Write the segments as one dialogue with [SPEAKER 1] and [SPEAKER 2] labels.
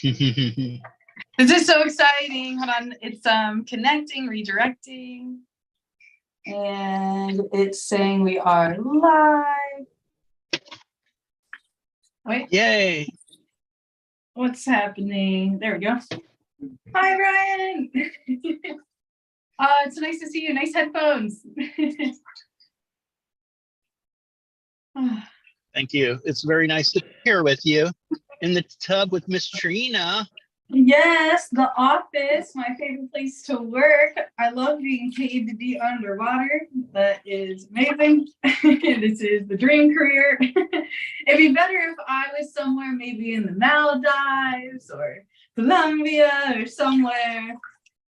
[SPEAKER 1] This is so exciting. Hold on. It's connecting, redirecting. And it's saying we are live. Wait.
[SPEAKER 2] Yay.
[SPEAKER 1] What's happening? There we go. Hi, Ryan. It's nice to see you. Nice headphones.
[SPEAKER 2] Thank you. It's very nice to be here with you in the tub with Miss Trina.
[SPEAKER 1] Yes, the office, my favorite place to work. I love being paid to be underwater. That is amazing. This is the dream career. It'd be better if I was somewhere maybe in the Maldives or Colombia or somewhere,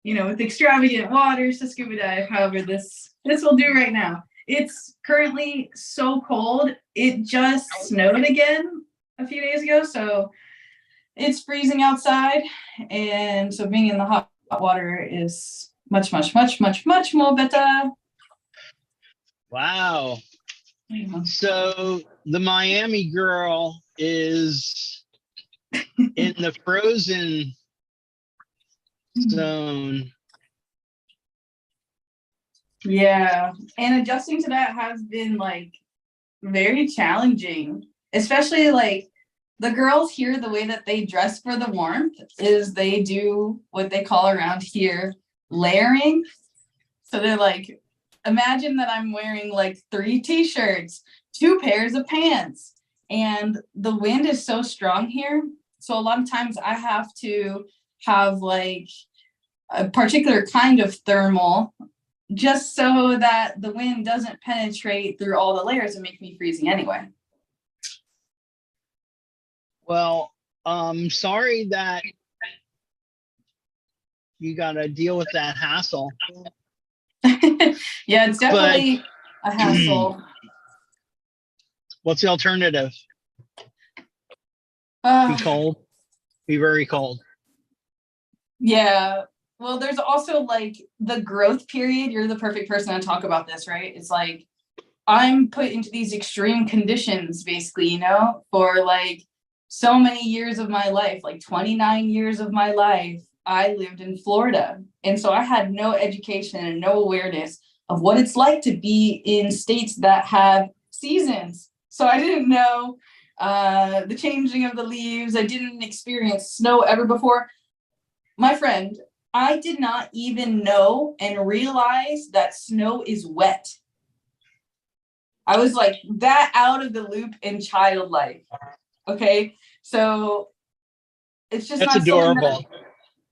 [SPEAKER 1] you know, with extravagant waters to scuba dive. However, this will do right now. It's currently so cold. It just snowed again a few days ago, so it's freezing outside, and so being in the hot water is much more better.
[SPEAKER 2] Wow. So the Miami girl is in the frozen zone.
[SPEAKER 1] Yeah, and adjusting to that has been like very challenging, especially like the girls here, the way that they dress for the warmth is they do what they call around here layering. So they're like, imagine that I'm wearing like 3 t-shirts, 2 pairs of pants, and the wind is so strong here. So a lot of times I have to have like a particular kind of thermal just so that the wind doesn't penetrate through all the layers and make me freezing anyway.
[SPEAKER 2] Well, sorry that you got to deal with that hassle.
[SPEAKER 1] Yeah, it's definitely a hassle.
[SPEAKER 2] What's the alternative? Be cold? Be very cold.
[SPEAKER 1] Yeah. Well, there's also like the growth period. You're the perfect person to talk about this, right? It's like I'm put into these extreme conditions, basically, you know, for like so many years of my life, like 29 years of my life, I lived in Florida. And so I had no education and no awareness of what it's like to be in states that have seasons. So I didn't know the changing of the leaves. I didn't experience snow ever before. My friend, I did not even know and realize that snow is wet. I was like that out of the loop in child life. Okay, so it's just
[SPEAKER 2] that's
[SPEAKER 1] not
[SPEAKER 2] adorable.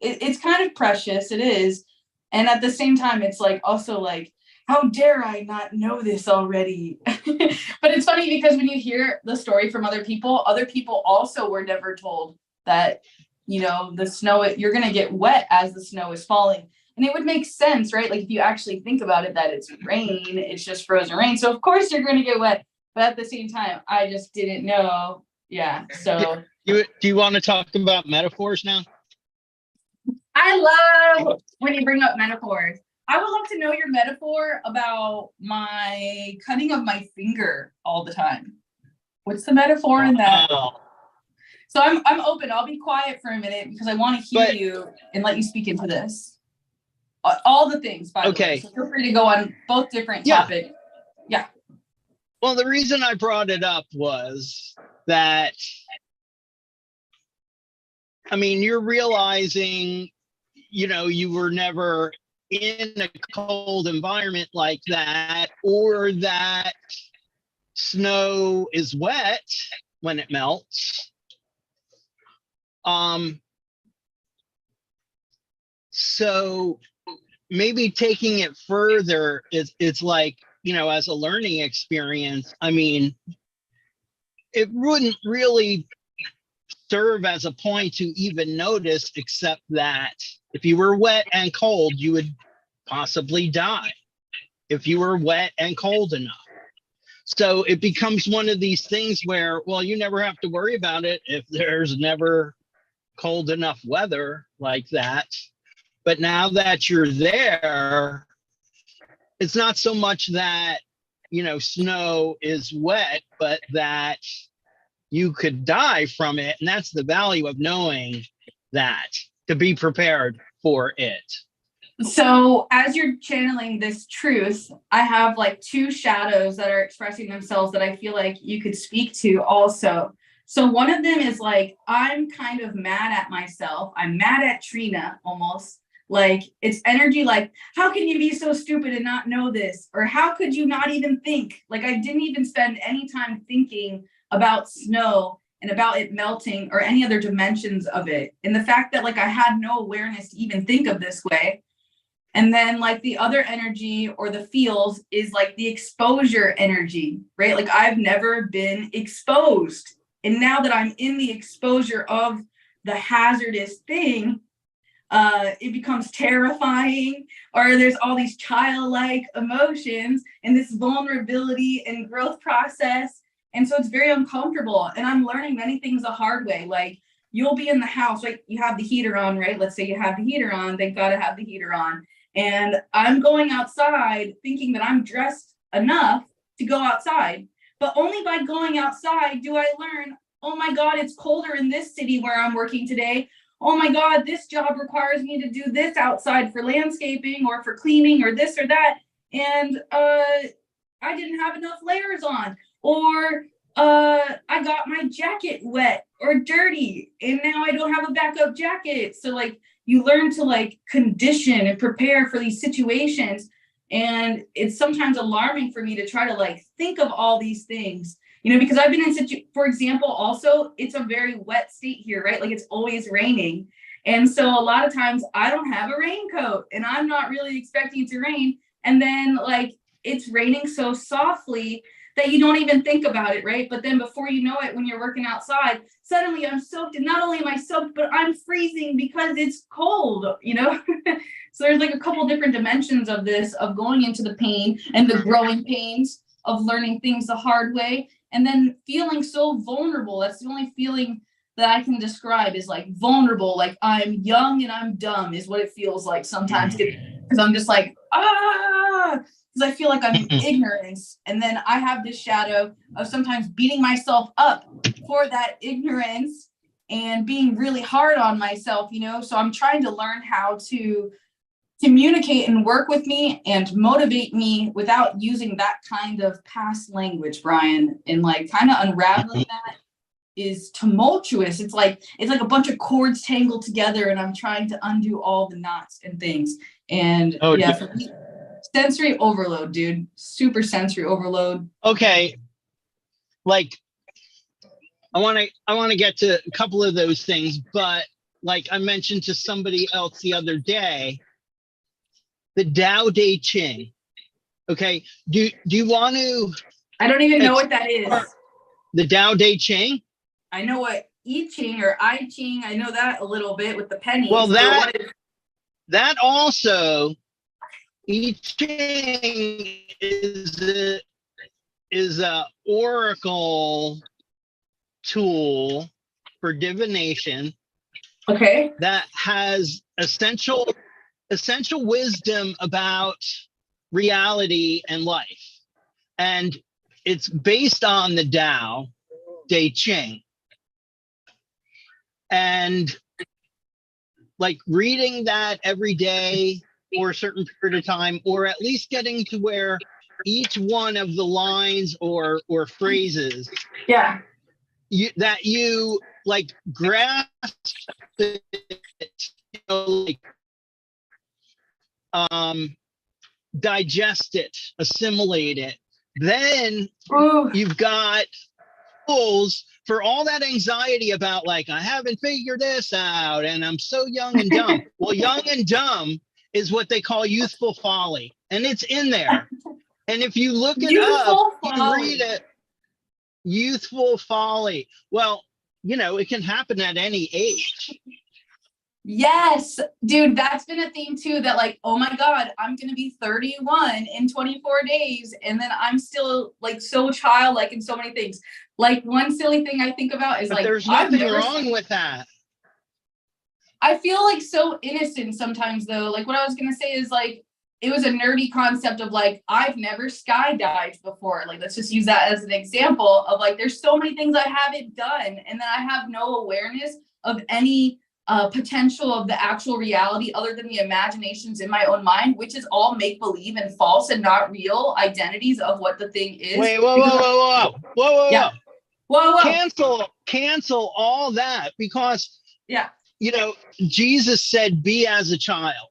[SPEAKER 1] It's kind of precious. It is, and at the same time, it's like also like, how dare I not know this already? But it's funny because when you hear the story from other people also were never told that, you know, the snow, you're gonna get wet as the snow is falling, and it would make sense, right? Like if you actually think about it, that it's rain, it's just frozen rain, so of course you're gonna get wet. But at the same time, I just didn't know. Yeah, so
[SPEAKER 2] do you want to talk about metaphors now?
[SPEAKER 1] I love when you bring up metaphors. I would love to know your metaphor about my cutting of my finger all the time. What's the metaphor in that?
[SPEAKER 2] Wow.
[SPEAKER 1] So I'm open. I'll be quiet for a minute because I want to hear you and let you speak into this. All the things, by the way. So feel free to go on both different topics. Yeah.
[SPEAKER 2] Well, the reason I brought it up was that, I mean, you're realizing, you know, you were never in a cold environment like that, or that snow is wet when it melts. So maybe taking it further, it's like, you know, as a learning experience, I mean, it wouldn't really serve as a point to even notice, except that if you were wet and cold, you would possibly die if you were wet and cold enough. So it becomes one of these things where, well, you never have to worry about it if there's never cold enough weather like that. But now that you're there, it's not so much that, you know, snow is wet, but that you could die from it. And that's the value of knowing that, to be prepared for it?
[SPEAKER 1] So as you're channeling this truth, I have like two shadows that are expressing themselves that I feel like you could speak to also. So one of them is like, I'm kind of mad at myself. I'm mad at Trina almost. Like it's energy like, how can you be so stupid and not know this? Or how could you not even think? Like I didn't even spend any time thinking about snow and about it melting or any other dimensions of it. And the fact that like I had no awareness to even think of this way. And then like the other energy or the feels is like the exposure energy, right? Like I've never been exposed. And now that I'm in the exposure of the hazardous thing, it becomes terrifying, or there's all these childlike emotions and this vulnerability and growth process. And so it's very uncomfortable. And I'm learning many things the hard way. Like you'll be in the house, right? You have the heater on, right? Let's say you have the heater on, they gotta have the heater on. And I'm going outside thinking that I'm dressed enough to go outside, but only by going outside do I learn, oh my God, it's colder in this city where I'm working today. Oh my God, this job requires me to do this outside for landscaping or for cleaning or this or that. And I didn't have enough layers on, or I got my jacket wet or dirty and now I don't have a backup jacket. So like you learn to like condition and prepare for these situations. And it's sometimes alarming for me to try to like think of all these things, you know, because I've been in for example, also it's a very wet state here, right? Like it's always raining. And so a lot of times I don't have a raincoat and I'm not really expecting it to rain. And then like it's raining so softly that you don't even think about it, right? But then before you know it, when you're working outside, suddenly I'm soaked. And not only am I soaked, but I'm freezing because it's cold, you know? So there's like a couple different dimensions of this, of going into the pain and the growing pains of learning things the hard way. And then feeling so vulnerable. That's the only feeling that I can describe is like vulnerable. Like I'm young and I'm dumb is what it feels like sometimes. Because I'm just like, because I feel like I'm in ignorance. And then I have this shadow of sometimes beating myself up for that ignorance and being really hard on myself, you know? So I'm trying to learn how to communicate and work with me and motivate me without using that kind of past language, Brian. And like kind of unraveling that is tumultuous. It's like a bunch of cords tangled together and I'm trying to undo all the knots and things. And for me, sensory overload, dude. Super sensory overload.
[SPEAKER 2] Okay. Like I want to get to a couple of those things, but like I mentioned to somebody else the other day, the Tao Te Ching. Okay. Do you want to?
[SPEAKER 1] I don't even know what that is.
[SPEAKER 2] The Tao Te Ching?
[SPEAKER 1] I know what I Ching or I Ching. I know that a little bit with the pennies.
[SPEAKER 2] Well, that also, I Ching is a oracle tool for divination.
[SPEAKER 1] Okay.
[SPEAKER 2] That has essential wisdom about reality and life. And it's based on the Tao Te Ching. And like reading that every day for a certain period of time, or at least getting to where each one of the lines or phrases you like grasp it, you know, like digest it, assimilate it. Then you've got tools for all that anxiety about like, I haven't figured this out and I'm so young and dumb. Well, young and dumb is what they call youthful folly. And it's in there. And if you look it up, you read it, youthful folly. Well, you know, it can happen at any age.
[SPEAKER 1] Yes, dude, that's been a theme too, that like, oh my God, I'm going to be 31 in 24 days. And then I'm still like so childlike in so many things. Like one silly thing I think about is like,
[SPEAKER 2] there's nothing wrong with that.
[SPEAKER 1] I feel like so innocent sometimes though. Like what I was going to say is like, it was a nerdy concept of like, I've never skydived before. Like, let's just use that as an example of like, there's so many things I haven't done. And then I have no awareness of any potential of the actual reality other than the imaginations in my own mind, which is all make-believe and false and not real identities of what the thing is.
[SPEAKER 2] Wait, whoa.
[SPEAKER 1] Yeah. Whoa.
[SPEAKER 2] Cancel all that, because,
[SPEAKER 1] Yeah.
[SPEAKER 2] you know, Jesus said, be as a child.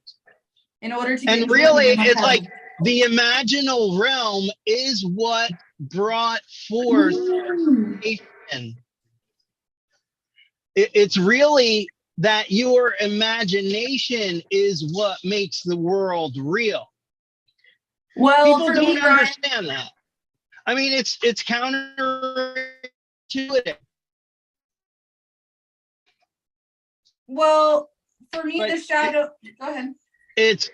[SPEAKER 1] In order to
[SPEAKER 2] And really, it's like the imaginal realm is what brought forth creation. It's really that your imagination is what makes the world real.
[SPEAKER 1] Well,
[SPEAKER 2] People don't understand that. I mean, it's counterintuitive.
[SPEAKER 1] Well, for me,
[SPEAKER 2] But
[SPEAKER 1] the shadow. Go ahead.
[SPEAKER 2] It's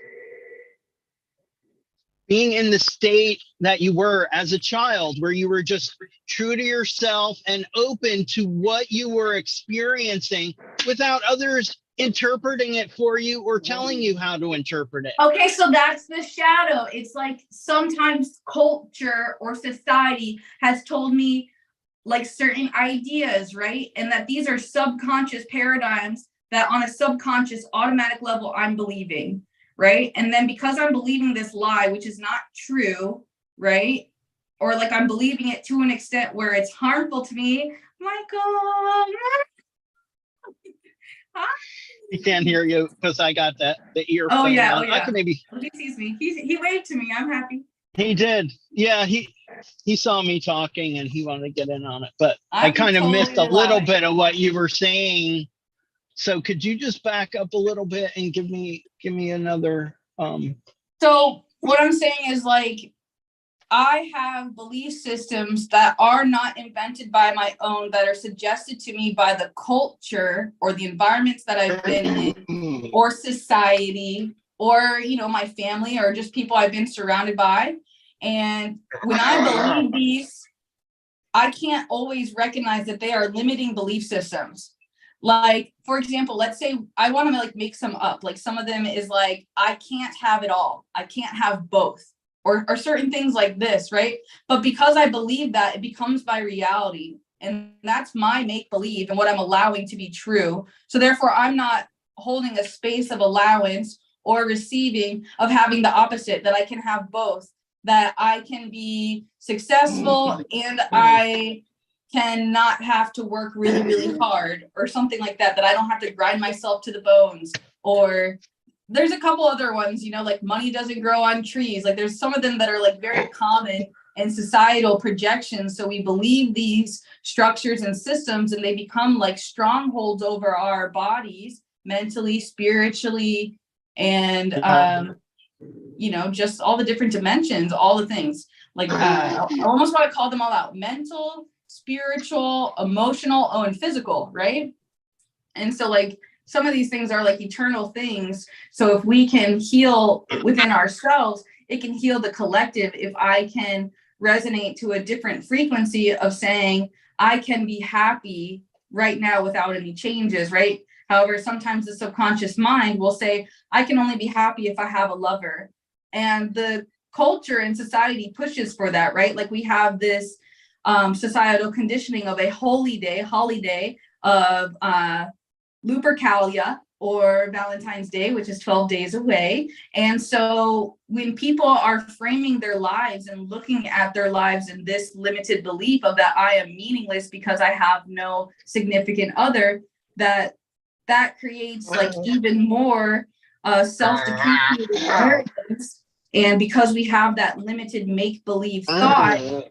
[SPEAKER 2] being in the state that you were as a child, where you were just true to yourself and open to what you were experiencing without others interpreting it for you or telling you how to interpret it.
[SPEAKER 1] Okay, so that's the shadow. It's like sometimes culture or society has told me like certain ideas, right? And that these are subconscious paradigms that on a subconscious automatic level I'm believing, right? And then because I'm believing this lie, which is not true, right? Or like I'm believing it to an extent where it's harmful to me. Michael. Huh?
[SPEAKER 2] He can't hear you because I got the earphone.
[SPEAKER 1] Oh yeah.
[SPEAKER 2] I can maybe.
[SPEAKER 1] He sees me. He waved to me. I'm happy.
[SPEAKER 2] He did. Yeah, he saw me talking and he wanted to get in on it, but I kind of missed a little bit of what you were saying. So could you just back up a little bit and give me another
[SPEAKER 1] So what I'm saying is, like, I have belief systems that are not invented by my own, that are suggested to me by the culture or the environments that I've been in, or society, or, you know, my family, or just people I've been surrounded by. And when I believe these, I can't always recognize that they are limiting belief systems. Like, for example, let's say I want to like make some up. Like some of them is like, I can't have it all. I can't have both. Or certain things like this, right? But because I believe that, it becomes my reality. And that's my make-believe and what I'm allowing to be true. So therefore, I'm not holding a space of allowance or receiving of having the opposite, that I can have both, that I can be successful and I can not have to work really, really hard or something like that, that I don't have to grind myself to the bones. Or there's a couple other ones, you know, like money doesn't grow on trees. Like there's some of them that are like very common and societal projections. So we believe these structures and systems and they become like strongholds over our bodies, mentally, spiritually, and, you know, just all the different dimensions, all the things. Like I almost want to call them all out: mental, spiritual, emotional, and physical, right? And so like, some of these things are like eternal things. So if we can heal within ourselves, it can heal the collective. If I can resonate to a different frequency of saying, I can be happy right now without any changes, right? However, sometimes the subconscious mind will say, I can only be happy if I have a lover. And the culture and society pushes for that, right? Like we have this societal conditioning of a holiday of Lupercalia, or Valentine's Day, which is 12 days away. And so when people are framing their lives and looking at their lives in this limited belief of that I am meaningless because I have no significant other, that creates like even more self-depreciating narratives. And because we have that limited make-believe thought,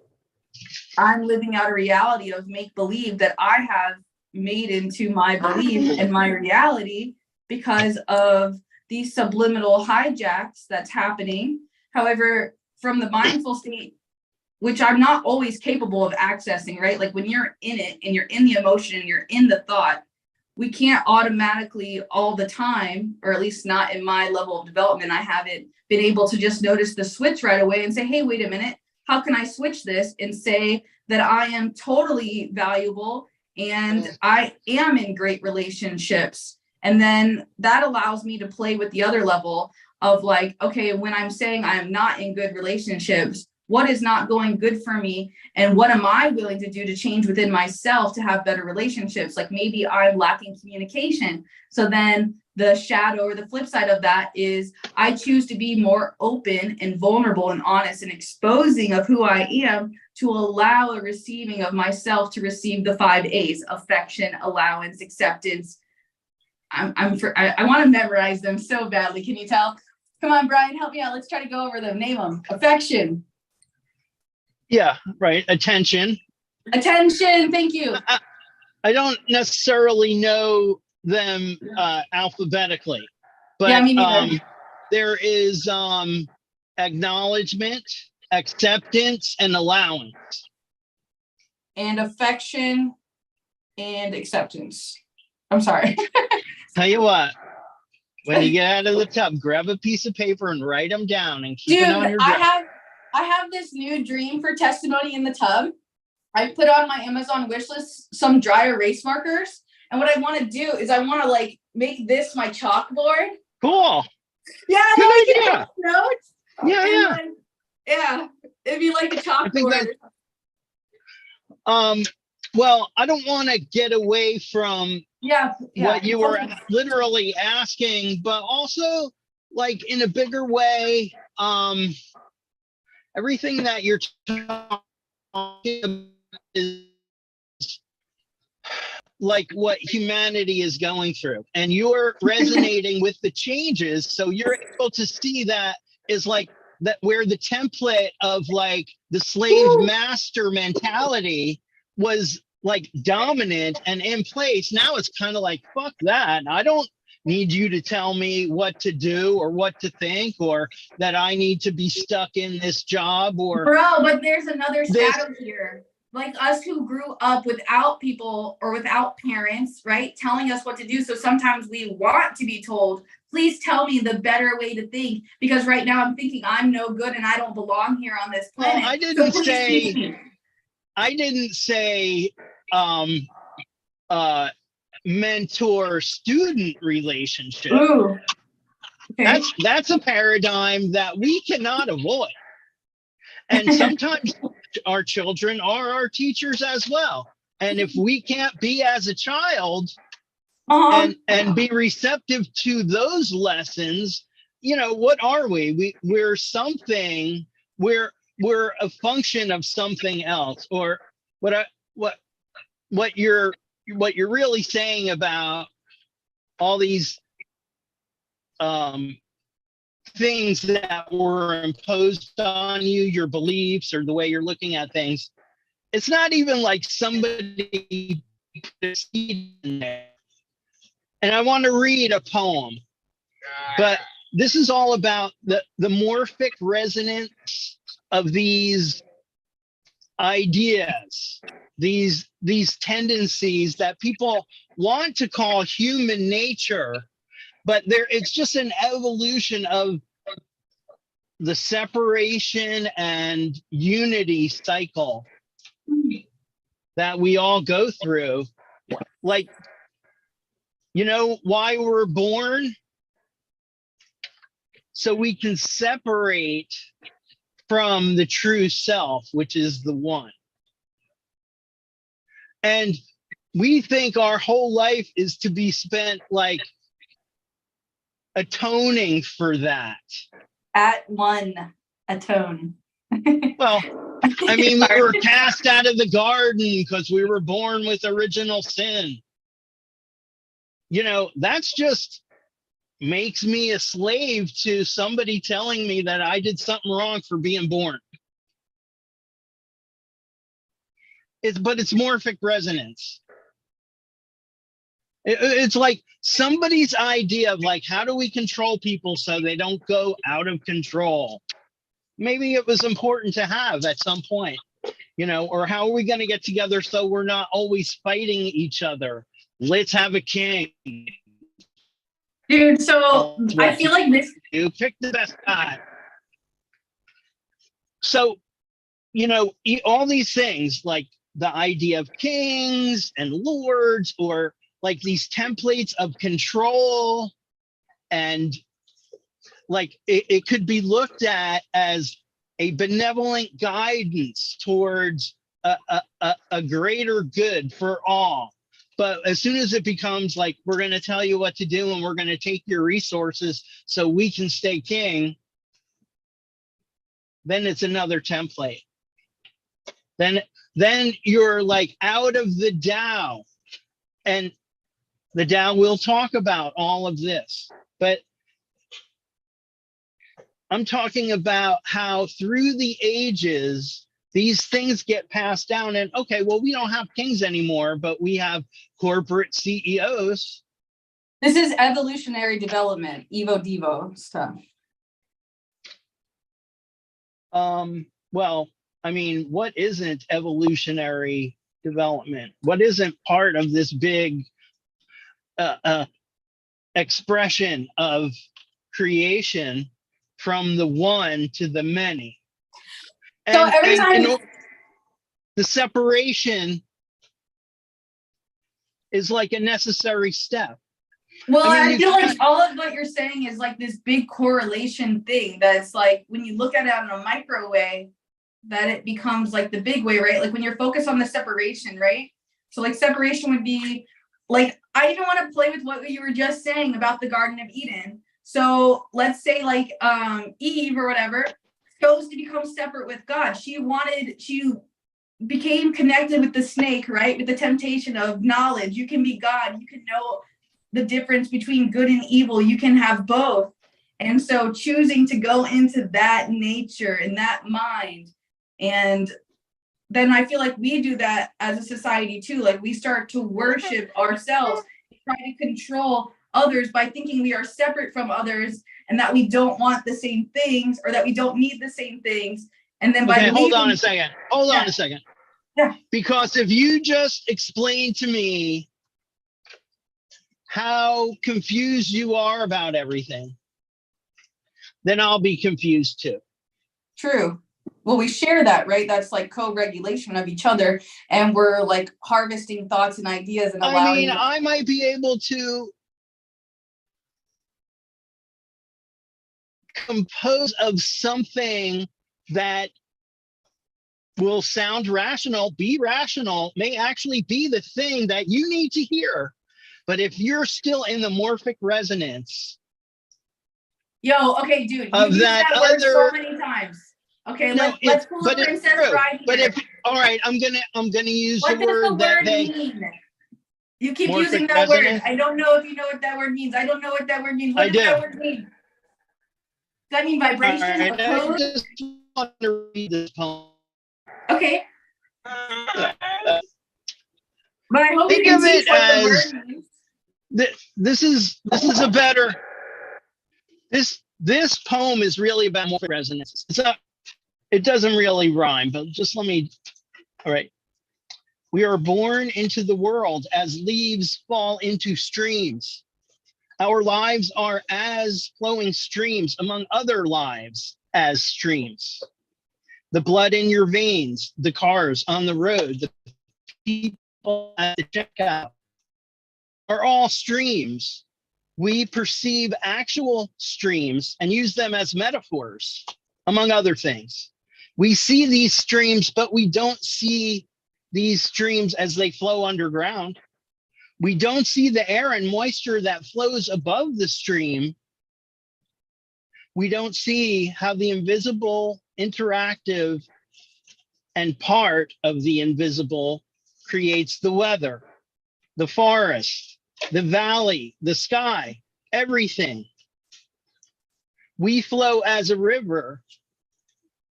[SPEAKER 1] I'm living out a reality of make-believe that I have made into my belief and my reality because of these subliminal hijacks that's happening. However, from the mindful state, which I'm not always capable of accessing, right? Like when you're in it and you're in the emotion and you're in the thought, we can't automatically all the time, or at least not in my level of development, I haven't been able to just notice the switch right away and say, hey, wait a minute, how can I switch this and say that I am totally valuable and I am in great relationships? And then that allows me to play with the other level of like, okay, when I'm saying I am not in good relationships, what is not going good for me, and what am I willing to do to change within myself to have better relationships? Like maybe I'm lacking communication. So then the shadow or the flip side of that is I choose to be more open and vulnerable and honest and exposing of who I am to allow a receiving of myself to receive the 5 A's: affection, allowance, acceptance. I want to memorize them so badly. Can you tell? Come on, Brian, help me out. Let's try to go over them. Name them. Affection.
[SPEAKER 2] Yeah, right. Attention.
[SPEAKER 1] Attention. Thank you.
[SPEAKER 2] I don't necessarily know them alphabetically, but
[SPEAKER 1] yeah, me neither.
[SPEAKER 2] there is acknowledgement, acceptance, and allowance.
[SPEAKER 1] And affection and acceptance. I'm sorry.
[SPEAKER 2] Tell you what, when you get out of the tub, grab a piece of paper and write them down and keep it on your desk.
[SPEAKER 1] I have this new dream for testimony in the tub. I put on my Amazon wish list some dry erase markers. And what I want to do is I want to like make this my chalkboard.
[SPEAKER 2] Cool.
[SPEAKER 1] Yeah.
[SPEAKER 2] Good idea.
[SPEAKER 1] Notes.
[SPEAKER 2] Yeah.
[SPEAKER 1] Like, yeah. It'd be like a chalkboard.
[SPEAKER 2] Well, I don't want to get away from what you were literally asking, but also like in a bigger way, everything that you're talking about is like what humanity is going through, and you're resonating with the changes. So you're able to see that is like that where the template of like the slave master mentality was like dominant and in place. Now it's kind of like, fuck that. I don't need you to tell me what to do or what to think, or that I need to be stuck in this job or.
[SPEAKER 1] Bro, but there's another shadow here. Like us who grew up without people or without parents, right? Telling us what to do. So sometimes we want to be told, please tell me the better way to think, because right now I'm thinking I'm no good and I don't belong here on this planet.
[SPEAKER 2] Well, I didn't say mentor-student relationship.
[SPEAKER 1] Ooh. Okay.
[SPEAKER 2] That's a paradigm that we cannot avoid. And sometimes our children are our teachers as well. And if we can't be as a child and be receptive to those lessons, you know, what are we? We're something, we're a function of something else. Or what you're really saying about all these things that were imposed on you, your beliefs or the way you're looking at things, it's not even like somebody put a seed in there. And I want to read a poem, but this is all about the morphic resonance of these ideas, these tendencies that people want to call human nature, but it's just an evolution of the separation and unity cycle that we all go through. Like, you know why we're born? So we can separate from the true self, which is the one. And we think our whole life is to be spent like atoning for that.
[SPEAKER 1] At one, atone.
[SPEAKER 2] Well, I mean, we were cast out of the garden because we were born with original sin. You know, that's just makes me a slave to somebody telling me that I did something wrong for being born. But it's morphic resonance. It's like somebody's idea of like, how do we control people so they don't go out of control? Maybe it was important to have at some point, you know, or how are we going to get together so we're not always fighting each other? Let's have a king.
[SPEAKER 1] Dude, so I feel like this.
[SPEAKER 2] You pick the best guy. So, you know, all these things like the idea of kings and lords, or like these templates of control, and like it could be looked at as a benevolent guidance towards a greater good for all. But as soon as it becomes like, we're going to tell you what to do and we're going to take your resources so we can stay king, then it's another template. Then you're like out of the Tao, and the Tao will talk about all of this. But I'm talking about how through the ages, these things get passed down, and okay, well, we don't have kings anymore, but we have corporate CEOs.
[SPEAKER 1] This is evolutionary development, Evo Devo stuff.
[SPEAKER 2] Well, I mean, what isn't evolutionary development? What isn't part of this big expression of creation from the one to the many? And,
[SPEAKER 1] so every time
[SPEAKER 2] the separation is like a necessary step.
[SPEAKER 1] Well, I feel like all of what you're saying is like this big correlation thing that's like, when you look at it in a micro way, that it becomes like the big way, right? Like when you're focused on the separation, right? So like separation would be like, I even want to play with what you were just saying about the Garden of Eden. So let's say like Eve or whatever chose to become separate with God. She became connected with the snake, right? With the temptation of knowledge. You can be God. You can know the difference between good and evil. You can have both. And so choosing to go into that nature and that mind. And then I feel like we do that as a society too. Like we start to worship ourselves, try to control others by thinking we are separate from others and that we don't want the same things or that we don't need the same things. And then by
[SPEAKER 2] hold on a second. Hold on a second.
[SPEAKER 1] Yeah.
[SPEAKER 2] Because if you just explain to me how confused you are about everything, then I'll be confused too.
[SPEAKER 1] True. Well, we share that, right? That's like co-regulation of each other, and we're like harvesting thoughts and ideas and allowing.
[SPEAKER 2] I mean, I might be able to compose of something that will sound rational, be rational, may actually be the thing that you need to hear. But if you're still in the morphic resonance,
[SPEAKER 1] okay, dude, you used that word so many times. Okay, let's pull a princess right here.
[SPEAKER 2] But if all right, I'm gonna use the word that they
[SPEAKER 1] mean? You keep using that word. I don't know if you know what that word means. I don't know what that word means. What does that word mean? Does that mean vibration?
[SPEAKER 2] Right, I just want to read this poem.
[SPEAKER 1] Okay. But I hope
[SPEAKER 2] think
[SPEAKER 1] you can
[SPEAKER 2] of it
[SPEAKER 1] what
[SPEAKER 2] as
[SPEAKER 1] the word means.
[SPEAKER 2] This is a better this poem is really about morphic resonance. It doesn't really rhyme, but just let me. All right. We are born into the world as leaves fall into streams. Our lives are as flowing streams among other lives as streams. The blood in your veins, the cars on the road, the people at the checkout are all streams. We perceive actual streams and use them as metaphors, among other things. We see these streams, but we don't see these streams as they flow underground. We don't see the air and moisture that flows above the stream. We don't see how the invisible, interactive, and part of the invisible creates the weather, the forest, the valley, the sky, everything. We flow as a river,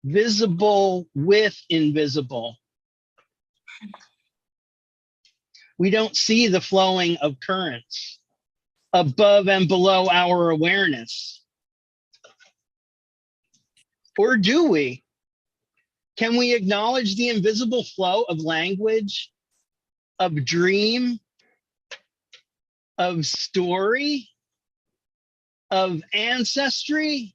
[SPEAKER 2] visible with invisible. We don't see the flowing of currents above and below our awareness. Or do we? Can we acknowledge the invisible flow of language, of dream, of story, of ancestry,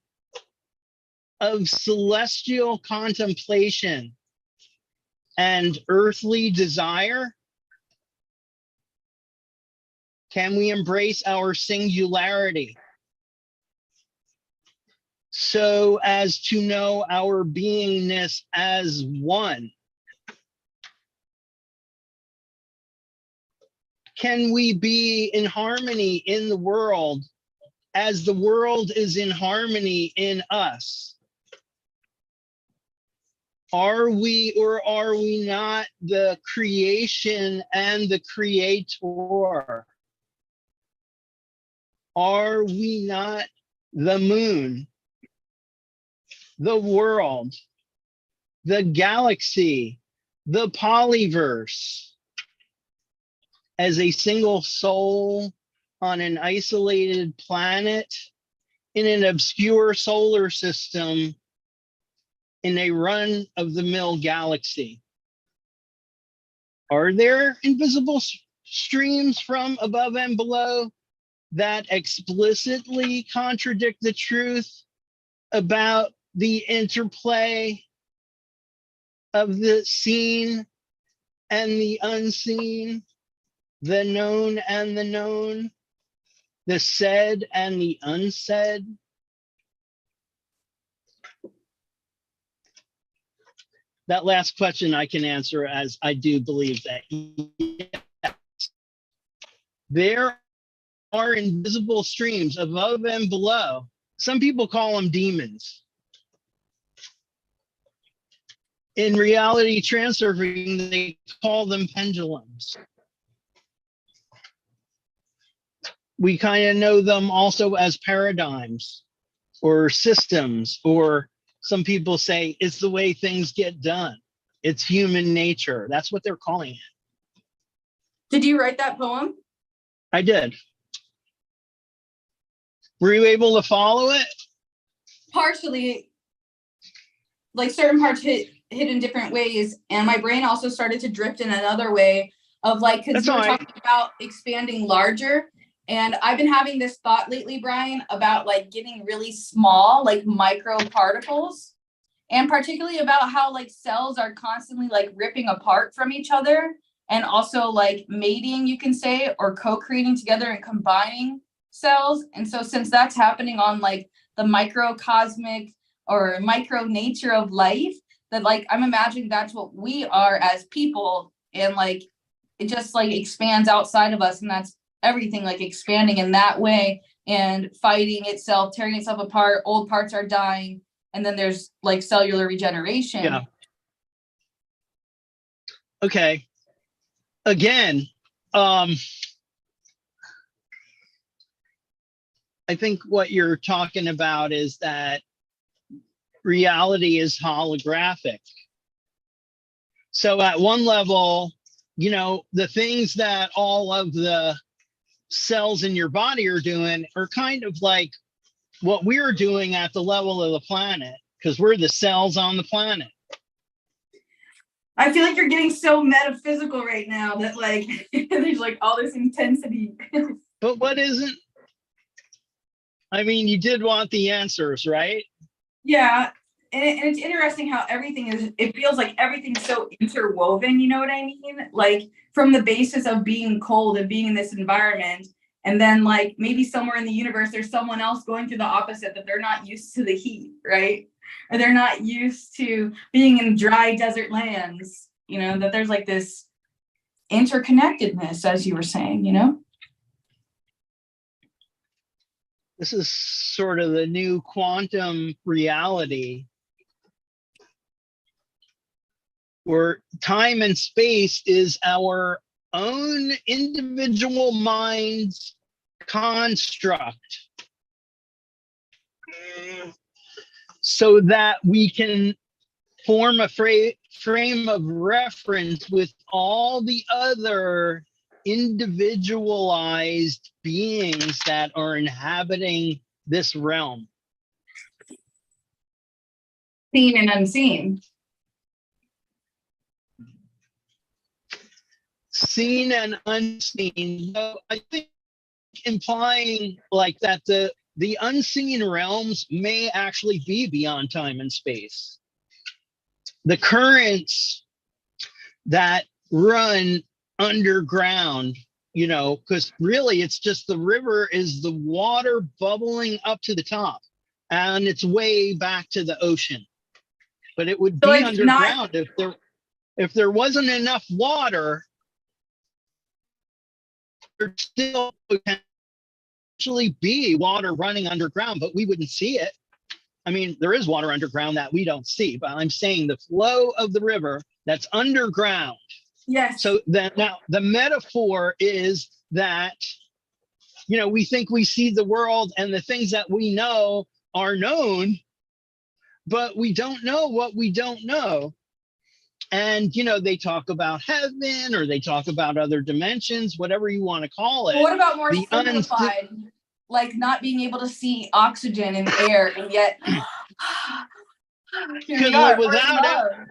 [SPEAKER 2] of celestial contemplation and earthly desire? Can we embrace our singularity? so as to know our beingness as one? Can we be in harmony in the world as the world is in harmony in us? Are we or are we not the creation and the creator? Are we not the moon, the world, the galaxy, the polyverse, as a single soul on an isolated planet in an obscure solar system in a run-of-the-mill galaxy? Are there invisible streams from above and below that explicitly contradict the truth about the interplay of the seen and the unseen, the known and the known, the said and the unsaid? That last question I can answer, as I do believe that yes, there are invisible streams above and below. Some people call them demons. In reality transurfing, they call them pendulums. We kind of know them also as paradigms or systems, or some people say it's the way things get done. It's human nature. That's what they're calling it.
[SPEAKER 1] Did you write that poem?
[SPEAKER 2] I did. Were you able to follow it?
[SPEAKER 1] Partially, like certain parts hit in different ways, and my brain also started to drift in another way of like, because you were talking about expanding larger, and I've been having this thought lately, Brian, about like getting really small, like micro particles, and particularly about how like cells are constantly like ripping apart from each other, and also like mating, you can say, or co-creating together and combining cells. And so since that's happening on like the microcosmic or micro nature of life, that like I'm imagining that's what we are as people, and like it just like expands outside of us, and that's everything like expanding in that way and fighting itself, tearing itself apart. Old parts are dying, and then there's like cellular regeneration.
[SPEAKER 2] Yeah. Okay. Again, I think what you're talking about is that reality is holographic. So at one level, you know, the things that all of the cells in your body are doing are kind of like what we're doing at the level of the planet, because we're the cells on the planet.
[SPEAKER 1] I feel like you're getting so metaphysical right now that like there's like all this intensity.
[SPEAKER 2] But what isn't? I mean, you did want the answers, right?
[SPEAKER 1] Yeah. And it's interesting how everything is, it feels like everything's so interwoven, you know what I mean? Like from the basis of being cold and being in this environment, and then like maybe somewhere in the universe, there's someone else going through the opposite, that they're not used to the heat, right? Or they're not used to being in dry desert lands, you know, that there's like this interconnectedness, as you were saying, you know?
[SPEAKER 2] This is sort of the new quantum reality, where time and space is our own individual mind's construct, so that we can form a frame of reference with all the other individualized beings that are inhabiting this realm.
[SPEAKER 1] Seen and unseen.
[SPEAKER 2] Seen and unseen. So I think implying like that the unseen realms may actually be beyond time and space. The currents that run underground, you know, because really it's just the river is the water bubbling up to the top. on its way back to the ocean. But it would
[SPEAKER 1] So,
[SPEAKER 2] be
[SPEAKER 1] like,
[SPEAKER 2] underground if there wasn't enough water. There'd still potentially be water running underground, but we wouldn't see it. I mean, there is water underground that we don't see, but I'm saying the flow of the river that's underground.
[SPEAKER 1] Yes.
[SPEAKER 2] So that now the metaphor is that, you know, we think we see the world and the things that we know are known, but we don't know what we don't know. And, you know, they talk about heaven or they talk about other dimensions, whatever you want to call it.
[SPEAKER 1] Well, what about more
[SPEAKER 2] The
[SPEAKER 1] simplified, like not being able to see oxygen in the air and yet here we are,
[SPEAKER 2] live without it.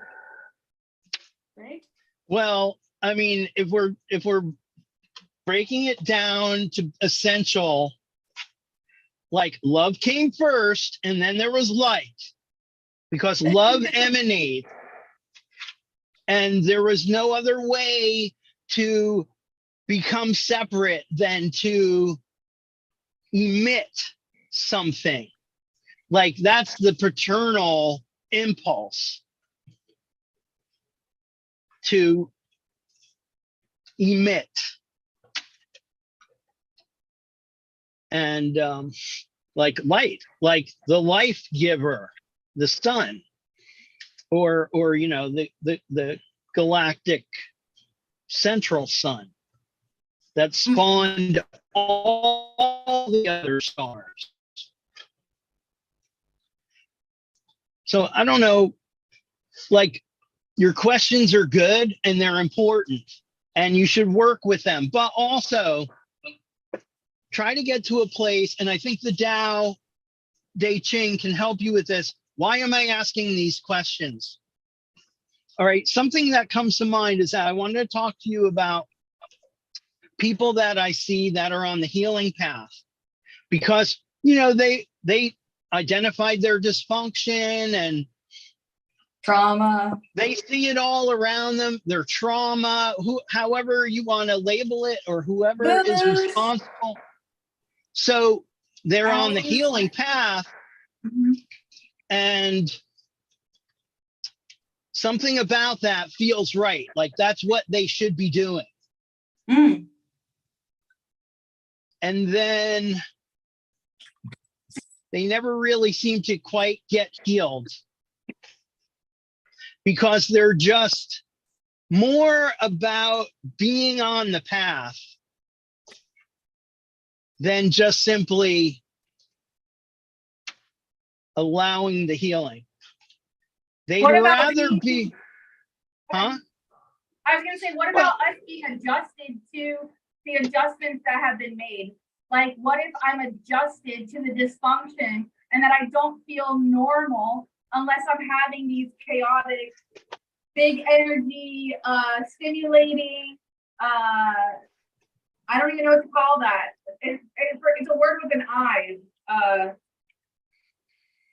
[SPEAKER 1] Right?
[SPEAKER 2] Well, I mean, if we're breaking it down to essential, like love came first and then there was light, because love emanates, and there was no other way to become separate than to emit something. Like that's the paternal impulse, to emit. And like light, like the life giver, the sun, or you know, the galactic central sun that spawned all the other stars. So I don't know, like your questions are good and they're important and you should work with them, but also try to get to a place, and I think the Tao Te Ching can help you with this. Why am I asking these questions? All right, something that comes to mind is that I wanted to talk to you about people that I see that are on the healing path, because, you know, they identified their dysfunction and
[SPEAKER 1] trauma.
[SPEAKER 2] They see it all around them, their trauma, however you want to label it, or whoever is responsible. So they're on the healing path, and something about that feels right. Like that's what they should be doing. And then they never really seem to quite get healed, because they're just more about being on the path than just simply allowing the healing. They'd rather be, huh?
[SPEAKER 3] I was going to say, what about us being adjusted to the adjustments that have been made? Like, what if I'm adjusted to the dysfunction and that I don't feel normal unless I'm having these chaotic, big energy, stimulating, I don't even know what to call that. It's a word with an I.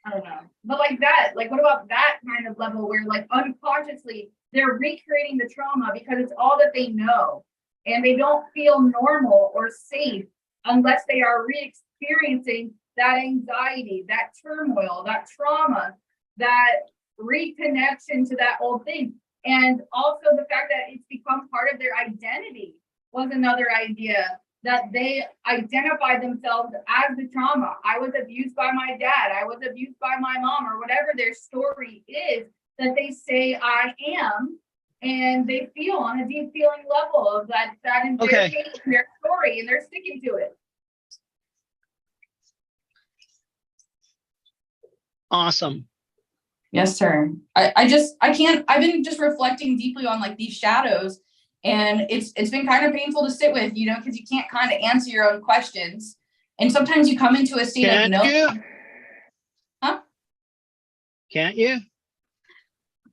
[SPEAKER 3] I don't know. But like that, like what about that kind of level where like unconsciously they're recreating the trauma because it's all that they know, and they don't feel normal or safe unless they are re-experiencing that anxiety, that turmoil, that trauma, that reconnection to that old thing. And also the fact that it's become part of their identity was another idea, that they identify themselves as the trauma. I was abused by my dad, I was abused by my mom, or whatever their story is that they say I am, and they feel on a deep feeling level of that in their case, their story, and they're sticking to it.
[SPEAKER 2] Awesome.
[SPEAKER 1] Yes, sir. I can't, I've been just reflecting deeply on like these shadows, and it's been kind of painful to sit with, you know, because you can't kind of answer your own questions. And sometimes you come into a state of no. Huh?
[SPEAKER 2] Can't you?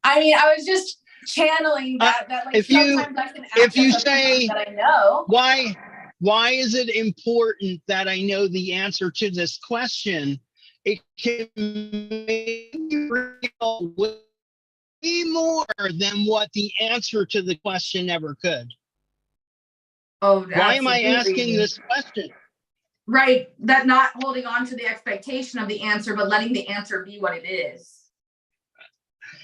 [SPEAKER 1] I mean, I was just channeling that like
[SPEAKER 2] if you say
[SPEAKER 1] that I know.
[SPEAKER 2] Why is it important that I know the answer to this question? It can make you real way more than what the answer to the question ever could.
[SPEAKER 1] Oh,
[SPEAKER 2] why am I asking this question?
[SPEAKER 3] Right, that not holding on to the expectation of the answer, but letting the answer be what it is.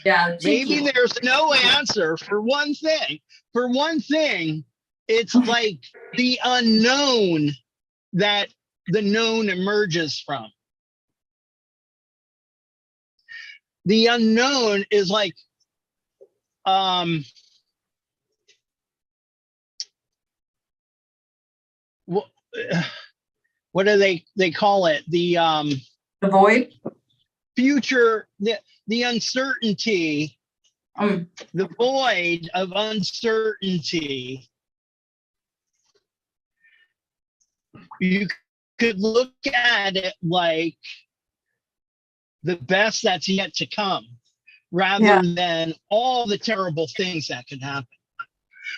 [SPEAKER 3] Yeah,
[SPEAKER 2] Maybe
[SPEAKER 3] cheeky.
[SPEAKER 2] there's no answer for one thing. For one thing, it's like the unknown that the known emerges from. The unknown is like, what do they call it? The
[SPEAKER 1] The void.
[SPEAKER 2] future, the uncertainty, the void of uncertainty. You could look at it like the best that's yet to come, rather than all the terrible things that could happen.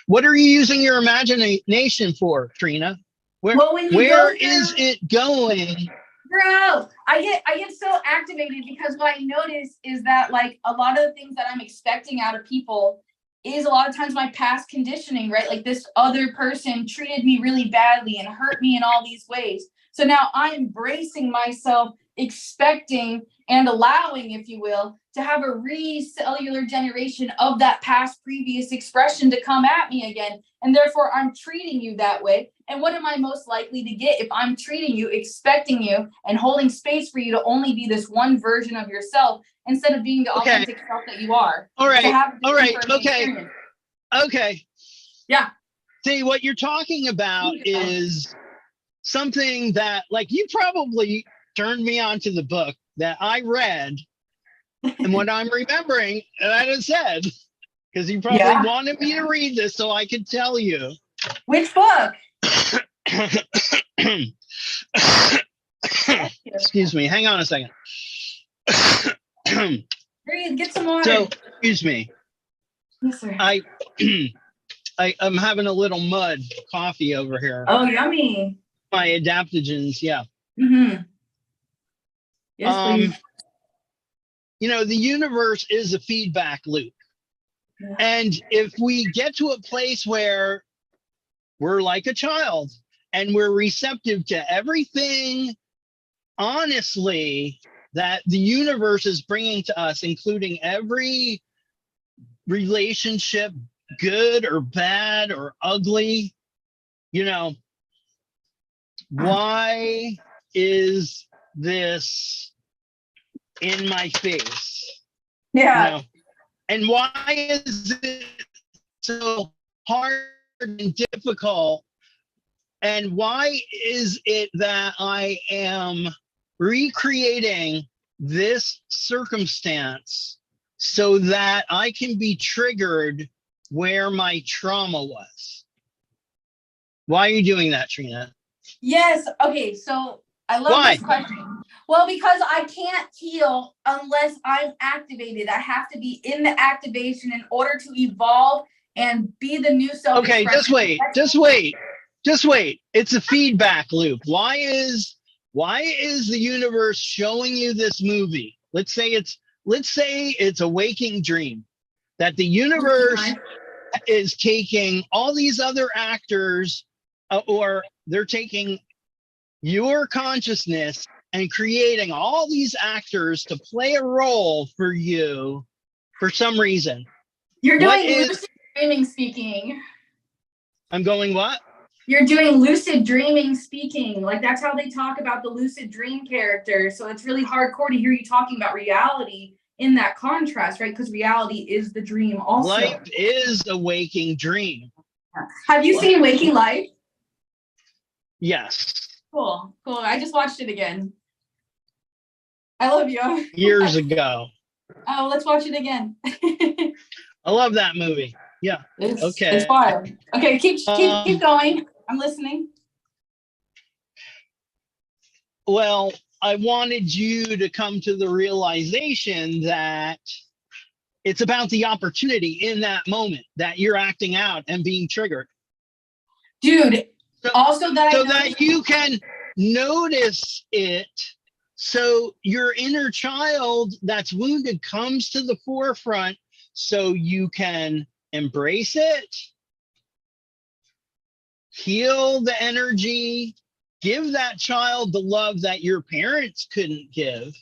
[SPEAKER 2] What are you using your imagination for, Trina? Where is it going?
[SPEAKER 3] Bro, I get so activated because what I notice is that like a lot of the things that I'm expecting out of people is a lot of times my past conditioning, right? Like this other person treated me really badly and hurt me in all these ways. So now I'm bracing myself, expecting and allowing, if you will, to have a recellular generation of that past previous expression to come at me again. And therefore I'm treating you that way. And what am I most likely to get if I'm treating you, expecting you, and holding space for you to only be this one version of yourself instead of being the authentic self that you are?
[SPEAKER 2] All right.
[SPEAKER 3] Okay.
[SPEAKER 2] Okay.
[SPEAKER 3] Yeah.
[SPEAKER 2] See, what you're talking about is something that, like, you probably turned me on to the book that I read, and what I'm remembering that it said, because you probably wanted me to read this so I could tell you.
[SPEAKER 3] Which book?
[SPEAKER 2] Excuse me, hang on a second.
[SPEAKER 3] Breathe, get some water.
[SPEAKER 2] So, excuse me.
[SPEAKER 3] Yes, sir.
[SPEAKER 2] I'm having a little mud coffee over here.
[SPEAKER 3] Oh, yummy.
[SPEAKER 2] My adaptogens, yeah.
[SPEAKER 3] Mm-hmm. Yes, please.
[SPEAKER 2] You know, the universe is a feedback loop. Yeah. And if we get to a place where we're like a child and we're receptive to everything, honestly, that the universe is bringing to us, including every relationship, good or bad or ugly, you know, why is this in my face?
[SPEAKER 3] Yeah.
[SPEAKER 2] You know? And why is it so hard and difficult? And why is it that I am recreating this circumstance so that I can be triggered where my trauma was? Why are you doing that, Trina?
[SPEAKER 3] Yes. Okay. So I love this question. Well, because I can't heal unless I'm activated. I have to be in the activation in order to evolve and be the new self.
[SPEAKER 2] Okay, just wait. It's a feedback loop. Why is the universe showing you this movie? Let's say it's a waking dream, that the universe is taking all these other actors, or they're taking your consciousness and creating all these actors to play a role for you for some reason.
[SPEAKER 3] You're doing lucid dreaming speaking.
[SPEAKER 2] I'm going what?
[SPEAKER 3] You're doing lucid dreaming speaking. Like that's how they talk about the lucid dream character. So it's really hardcore to hear you talking about reality in that contrast, right? Because reality is the dream also.
[SPEAKER 2] Life is a waking dream.
[SPEAKER 3] Have you seen Waking Life?
[SPEAKER 2] Yes.
[SPEAKER 3] Cool. I just watched it again. I love you.
[SPEAKER 2] Years ago.
[SPEAKER 3] Oh, let's watch it again.
[SPEAKER 2] I love that movie. Yeah. Okay.
[SPEAKER 3] It's fun. Okay, keep going. I'm listening.
[SPEAKER 2] Well, I wanted you to come to the realization that it's about the opportunity in that moment that you're acting out and being triggered.
[SPEAKER 3] Dude, also
[SPEAKER 2] that you can notice it, so your inner child that's wounded comes to the forefront so you can embrace it, heal the energy, give that child the love that your parents couldn't give,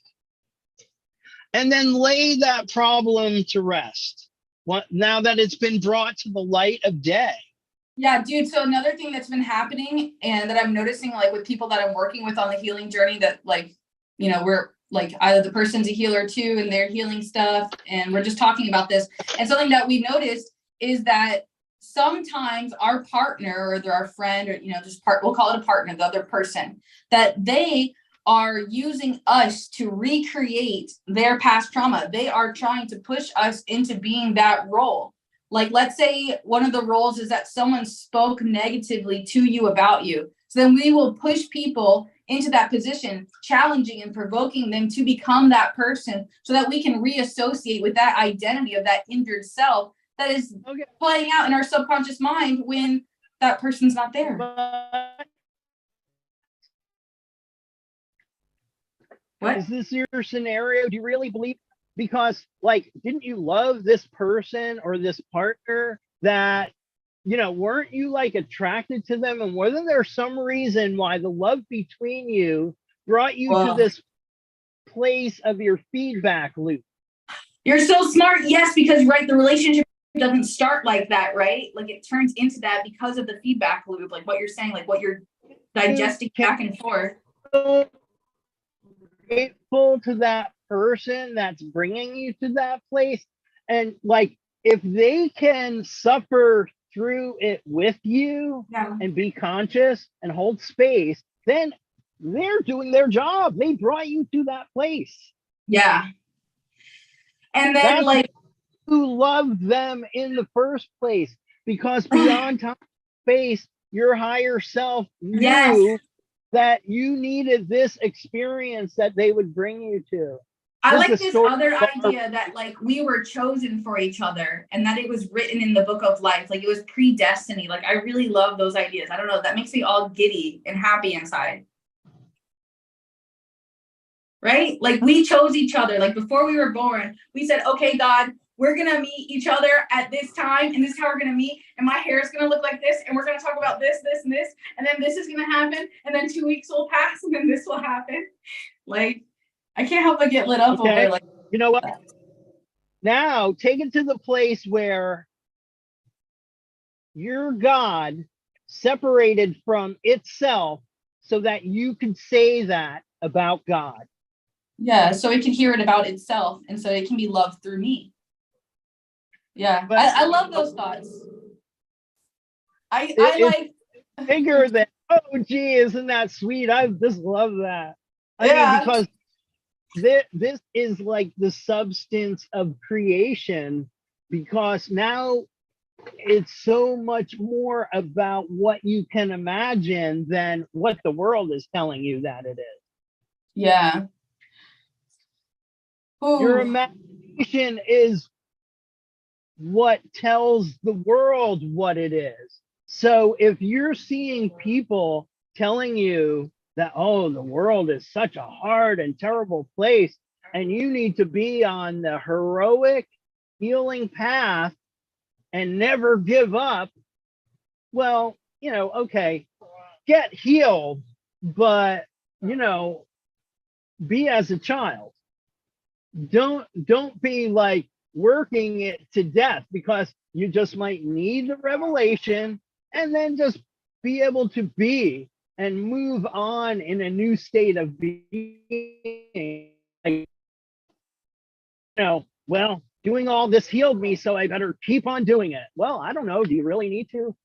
[SPEAKER 2] and then lay that problem to rest. What, now that it's been brought to the light of day.
[SPEAKER 1] Yeah, dude. So another thing that's been happening and that I'm noticing, like with people that I'm working with on the healing journey, that like, you know, we're like either the person's a healer too, and they're healing stuff, and we're just talking about this. And something that we noticed is that sometimes our partner or our friend, or, you know, just we'll call it a partner, the other person, that they are using us to recreate their past trauma. They are trying to push us into being that role. Like, let's say one of the roles is that someone spoke negatively to you about you. So then we will push people into that position, challenging and provoking them to become that person so that we can reassociate with that identity of that injured self that is playing out in our subconscious mind when that person's not there. What?
[SPEAKER 2] Is this your scenario? Do you really believe? Because, like, didn't you love this person or this partner that, you know, weren't you like attracted to them? And wasn't there some reason why the love between you brought you to this place of your feedback loop?
[SPEAKER 1] You're so smart. Yes, because right, the relationship doesn't start like that, right? Like it turns into that because of the feedback loop, like what you're saying, like what you're digesting back and forth.
[SPEAKER 2] Grateful to that person that's bringing you to that place, and like if they can suffer through it with you and be conscious and hold space, then they're doing their job. They brought you to that place.
[SPEAKER 1] Yeah. And then that's like
[SPEAKER 2] who loved them in the first place, because beyond time and space, your higher self knew that you needed this experience that they would bring you to.
[SPEAKER 1] I like this other idea that like we were chosen for each other and that it was written in the book of life. Like it was predestiny. Like I really love those ideas. I don't know. That makes me all giddy and happy inside. Right? Like we chose each other. Like before we were born, we said, okay, God, we're going to meet each other at this time. And this is how we're going to meet. And my hair is going to look like this. And we're going to talk about this, this, and this. And then this is going to happen. And then 2 weeks will pass. And then this will happen. Like, I can't help but get lit up over like,
[SPEAKER 2] you know what? Now take it to the place where your God separated from itself so that you could say that about God.
[SPEAKER 1] Yeah, so it can hear it about itself, and so it can be loved through me. Yeah, but I love those thoughts. I like
[SPEAKER 2] bigger than, oh gee, isn't that sweet? I just love that. I mean, because this is like the substance of creation, because now it's so much more about what you can imagine than what the world is telling you that it is.
[SPEAKER 1] Yeah. Ooh.
[SPEAKER 2] Your imagination is what tells the world what it is. So if you're seeing people telling you that, oh, the world is such a hard and terrible place, and you need to be on the heroic healing path and never give up, well, you know, okay, get healed, but, you know, be as a child. Don't be like working it to death, because you just might need the revelation and then just be able to be and move on in a new state of being. Like, you know, well, doing all this healed me, so I better keep on doing it. Well, I don't know. Do you really need to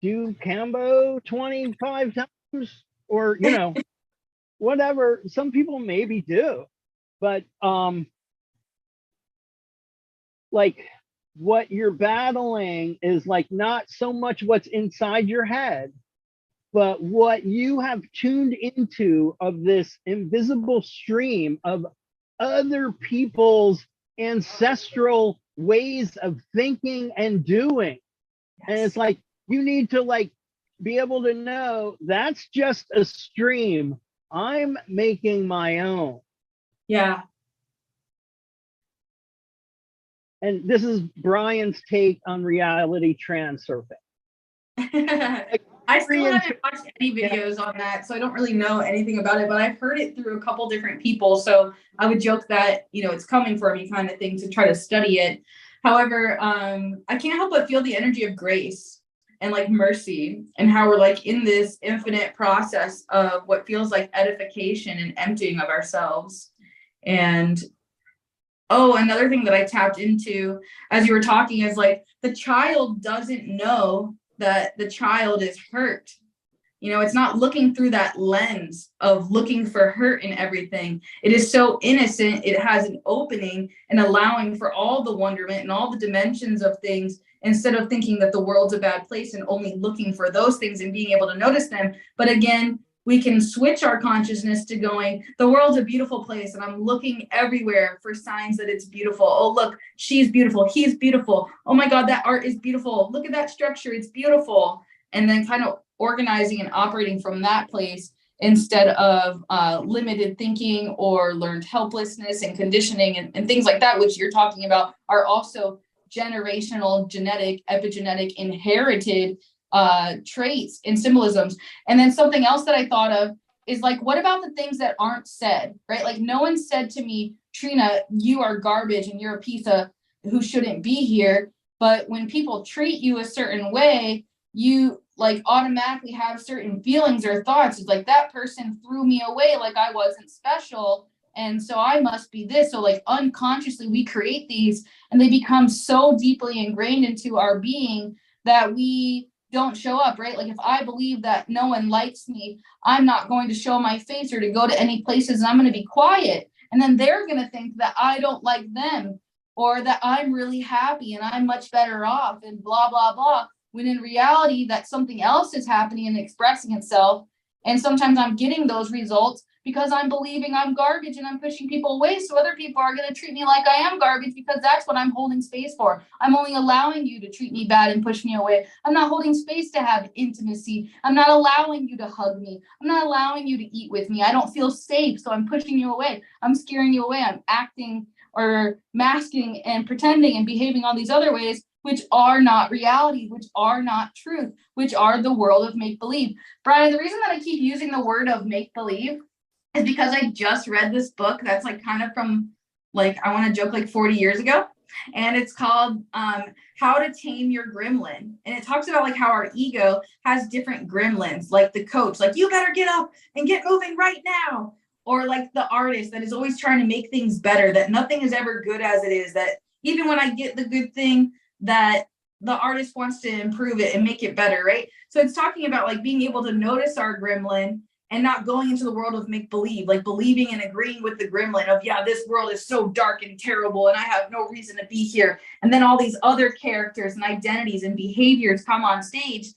[SPEAKER 2] do Cambo 25 times? Or, you know, whatever. Some people maybe do. But like what you're battling is like not so much what's inside your head, but what you have tuned into of this invisible stream of other people's ancestral ways of thinking and doing. And it's like, you need to like be able to know that's just a stream. I'm making my own.
[SPEAKER 1] Yeah.
[SPEAKER 2] And this is Brian's take on reality transurfing. Like,
[SPEAKER 1] I still
[SPEAKER 2] Free and
[SPEAKER 1] haven't watched any
[SPEAKER 2] yeah.
[SPEAKER 1] videos on that, so I don't really know anything about it, but I've heard it through a couple different people. So I would joke that, it's coming for me kind of thing to try to study it. However, I can't help but feel the energy of grace and like mercy and how we're like in this infinite process of what feels like edification and emptying of ourselves. And oh, another thing that I tapped into as you were talking is like the child doesn't know that the child is hurt. It's not looking through that lens of looking for hurt in everything. It is so innocent. It has an opening and allowing for all the wonderment and all the dimensions of things instead of thinking that the world's a bad place and only looking for those things and being able to notice them. But again, we can switch our consciousness to going, the world's a beautiful place and I'm looking everywhere for signs that it's beautiful. Oh, look, she's beautiful. He's beautiful. Oh my God, that art is beautiful. Look at that structure. It's beautiful. And then kind of organizing and operating from that place instead of limited thinking or learned helplessness and conditioning and things like that, which you're talking about are also generational, genetic, epigenetic, inherited traits and symbolisms. And then something else that I thought of is like, what about the things that aren't said, right? Like no one said to me, Trina, you are garbage and you're a piece of who shouldn't be here. But when people treat you a certain way, you like automatically have certain feelings or thoughts. It's like that person threw me away like I wasn't special. And so I must be this. So like unconsciously we create these and they become so deeply ingrained into our being that we don't show up, right? Like if I believe that no one likes me, I'm not going to show my face or to go to any places and I'm going to be quiet. And then they're going to think that I don't like them or that I'm really happy and I'm much better off and blah, blah, blah. When in reality, that something else is happening and expressing itself. And sometimes I'm getting those results because I'm believing I'm garbage and I'm pushing people away. So other people are going to treat me like I am garbage because that's what I'm holding space for. I'm only allowing you to treat me bad and push me away. I'm not holding space to have intimacy. I'm not allowing you to hug me. I'm not allowing you to eat with me. I don't feel safe. So I'm pushing you away. I'm scaring you away. I'm acting or masking and pretending and behaving all these other ways, which are not reality, which are not truth, which are the world of make-believe. Brian, the reason that I keep using the word of make-believe is because I just read this book that's like kind of from like, I want to joke like 40 years ago. And it's called How to Tame Your Gremlin. And it talks about like how our ego has different gremlins, like the coach, like you better get up and get moving right now. Or like the artist that is always trying to make things better, that nothing is ever good as it is, that even when I get the good thing, that the artist wants to improve it and make it better, right? So it's talking about like being able to notice our gremlin and not going into the world of make-believe, like believing and agreeing with the gremlin of, yeah, this world is so dark and terrible and I have no reason to be here. And then all these other characters and identities and behaviors come on stage.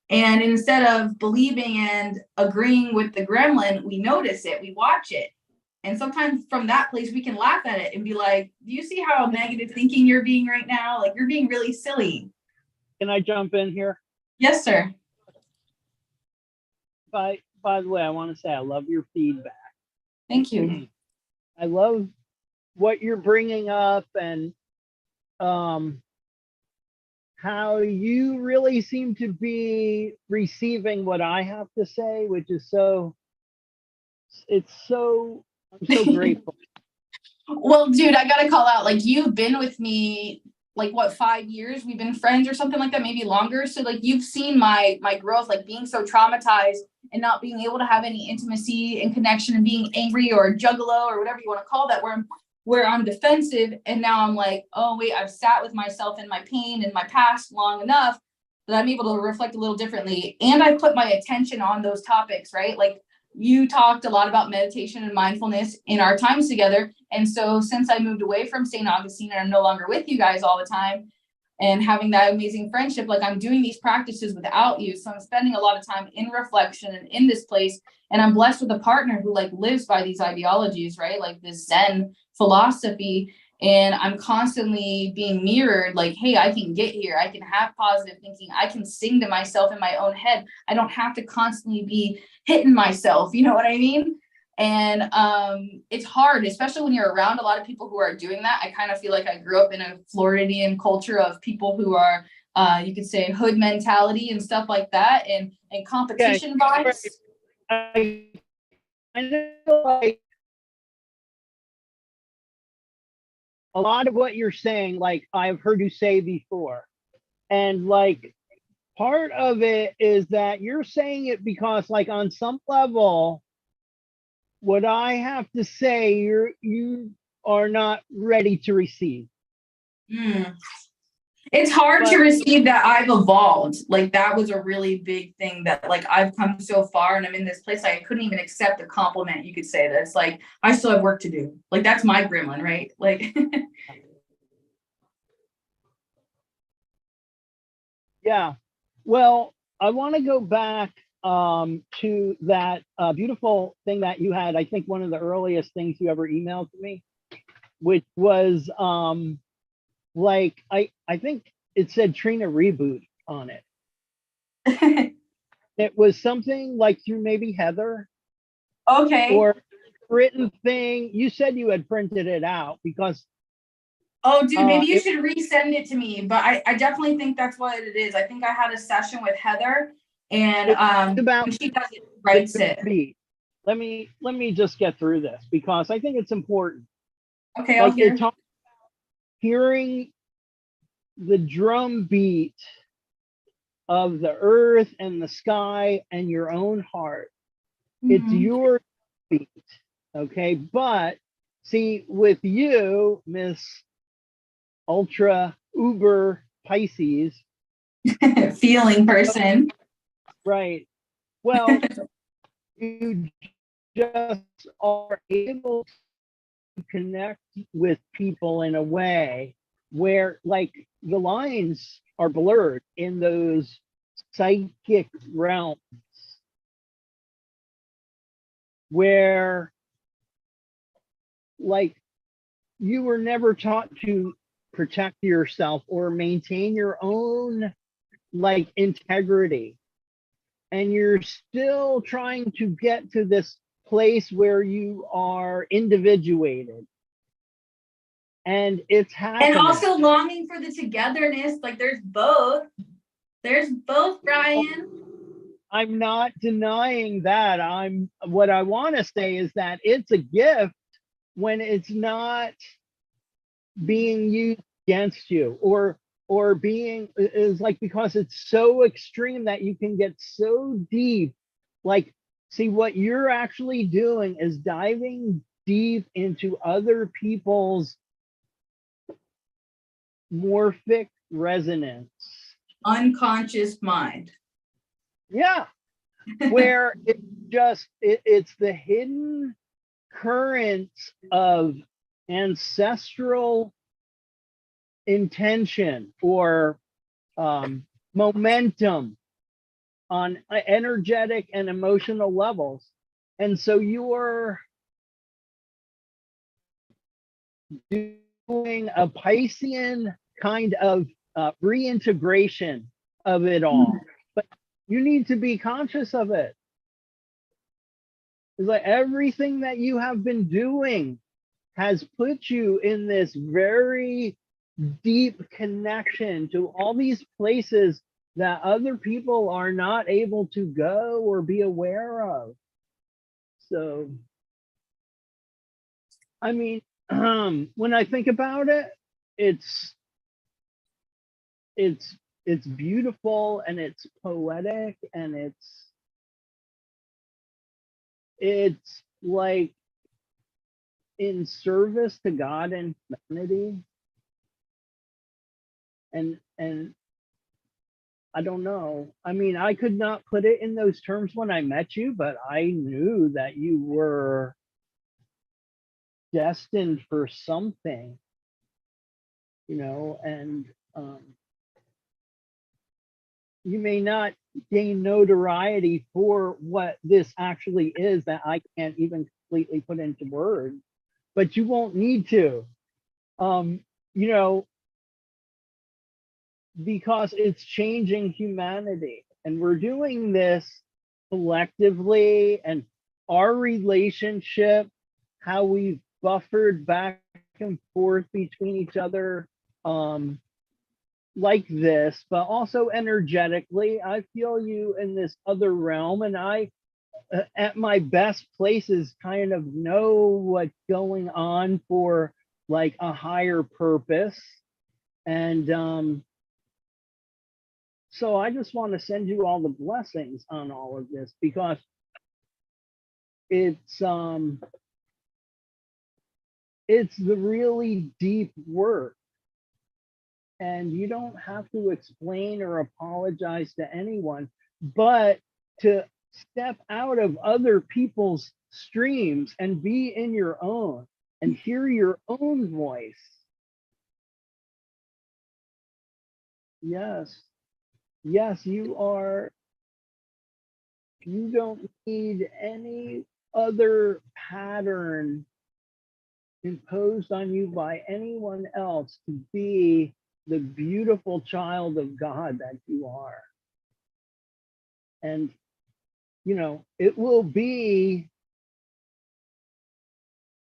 [SPEAKER 1] And instead of believing and agreeing with the gremlin, we notice it, we watch it. And sometimes from that place, we can laugh at it and be like, do you see how negative thinking you're being right now? Like you're being really silly.
[SPEAKER 2] Can I jump in here?
[SPEAKER 1] Yes, sir.
[SPEAKER 2] By the way, I want to say I love your feedback.
[SPEAKER 1] Thank you.
[SPEAKER 2] I love what you're bringing up and how you really seem to be receiving what I have to say, which is I'm so grateful.
[SPEAKER 1] Well, dude, I gotta call out, like you've been with me like what, 5 years? We've been friends or something like that, maybe longer. So like you've seen my growth, like being so traumatized and not being able to have any intimacy and connection and being angry or juggalo or whatever you want to call that, where I'm defensive. And now I'm like, oh wait, I've sat with myself in my pain and my past long enough that I'm able to reflect a little differently. And I put my attention on those topics, right? Like you talked a lot about meditation and mindfulness in our times together. And so since I moved away from St. Augustine and I'm no longer with you guys all the time and having that amazing friendship, like I'm doing these practices without you. So I'm spending a lot of time in reflection and in this place. And I'm blessed with a partner who like lives by these ideologies, right? Like this Zen philosophy. And I'm constantly being mirrored like, hey, I can get here. I can have positive thinking. I can sing to myself in my own head. I don't have to constantly be hitting myself. You know what I mean? And it's hard, especially when you're around a lot of people who are doing that. I kind of feel like I grew up in a Floridian culture of people who are, you could say, hood mentality and stuff like that, and competition vibes.
[SPEAKER 2] I know, like, a lot of what you're saying, like I've heard you say before, and like part of it is that you're saying it because, like, on some level, what I have to say, you are not ready to receive.
[SPEAKER 1] It's hard
[SPEAKER 2] But
[SPEAKER 1] to receive that I've evolved. Like, that was a really big thing, that like I've come so far and I'm in this place, I couldn't even accept a compliment. You could say that it's like, I still have work to do. Like, that's my gremlin, right? Like,
[SPEAKER 2] yeah, well, I want to go back to that beautiful thing that you had. I think one of the earliest things you ever emailed to me, which was like I think it said Trina Reboot on it. It was something like through maybe Heather
[SPEAKER 1] okay.
[SPEAKER 2] or written thing. You said you had printed it out because
[SPEAKER 1] Oh, dude, maybe you should resend it to me. But I definitely think that's what it is. I think I had a session with Heather, and
[SPEAKER 2] about
[SPEAKER 1] when she does it, writes it.
[SPEAKER 2] Let me just get through this because I think it's important.
[SPEAKER 1] Okay, I'll
[SPEAKER 2] Like,
[SPEAKER 1] hear.
[SPEAKER 2] it talks hearing the drum beat of the earth and the sky and your own heart. It's your beat, okay? But see, with you, Miss Ultra Uber Pisces,
[SPEAKER 1] Feeling person.
[SPEAKER 2] right? Well, you just are able to connect with people in a way where, like, the lines are blurred in those psychic realms where, like, you were never taught to protect yourself or maintain your own, like, integrity, and you're still trying to get to this place where you are individuated, and it's happening.
[SPEAKER 1] And also longing for the togetherness. Like, there's both. There's both, Brian.
[SPEAKER 2] I'm not denying that. What I want to say is that it's a gift when it's not being used against you, or being, is like, because it's so extreme that you can get so deep. Like, see, what you're actually doing is diving deep into other people's morphic resonance.
[SPEAKER 1] Unconscious mind.
[SPEAKER 2] Yeah, where it's the hidden currents of ancestral intention or momentum on energetic and emotional levels. And so you're doing a Piscean kind of reintegration of it all. But you need to be conscious of it. It's like everything that you have been doing has put you in this very deep connection to all these places that other people are not able to go or be aware of. So, I mean, when I think about it, it's beautiful, and it's poetic, and it's like in service to God and humanity. And I don't know. I mean, I could not put it in those terms when I met you, but I knew that you were destined for something, and you may not gain notoriety for what this actually is that I can't even completely put into words, but you won't need to, because it's changing humanity, and we're doing this collectively, and our relationship, how we've buffered back and forth between each other, like this, but also energetically, I feel you in this other realm, and I, at my best places, kind of know what's going on for like a higher purpose. And so I just want to send you all the blessings on all of this, because it's the really deep work, and you don't have to explain or apologize to anyone, but to step out of other people's streams and be in your own and hear your own voice. Yes. Yes, you are. You don't need any other pattern imposed on you by anyone else to be the beautiful child of God that you are. And, you know, it will be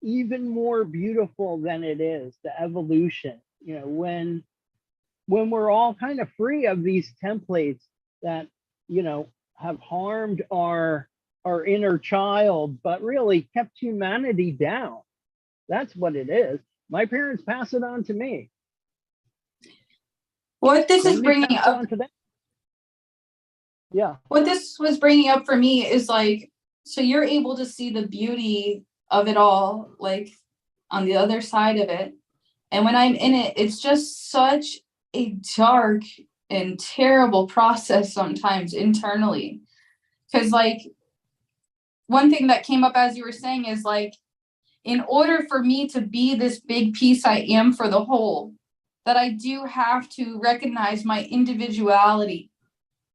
[SPEAKER 2] even more beautiful than it is, the evolution, you know, when we're all kind of free of these templates that, you know, have harmed our inner child, but really kept humanity down. That's what it is. My parents pass it on to me.
[SPEAKER 1] What this is bringing up,
[SPEAKER 2] yeah.
[SPEAKER 1] What this was bringing up for me is like, so you're able to see the beauty of it all, like on the other side of it. And when I'm in it, it's just such a dark and terrible process sometimes internally. Because like, one thing that came up as you were saying is like, in order for me to be this big piece I am for the whole, that I do have to recognize my individuality,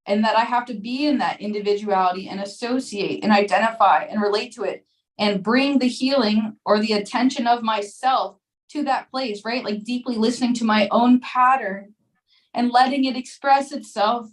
[SPEAKER 1] and that I have to be in that individuality and associate and identify and relate to it and bring the healing or the attention of myself to that place, right? Like deeply listening to my own pattern and letting it express itself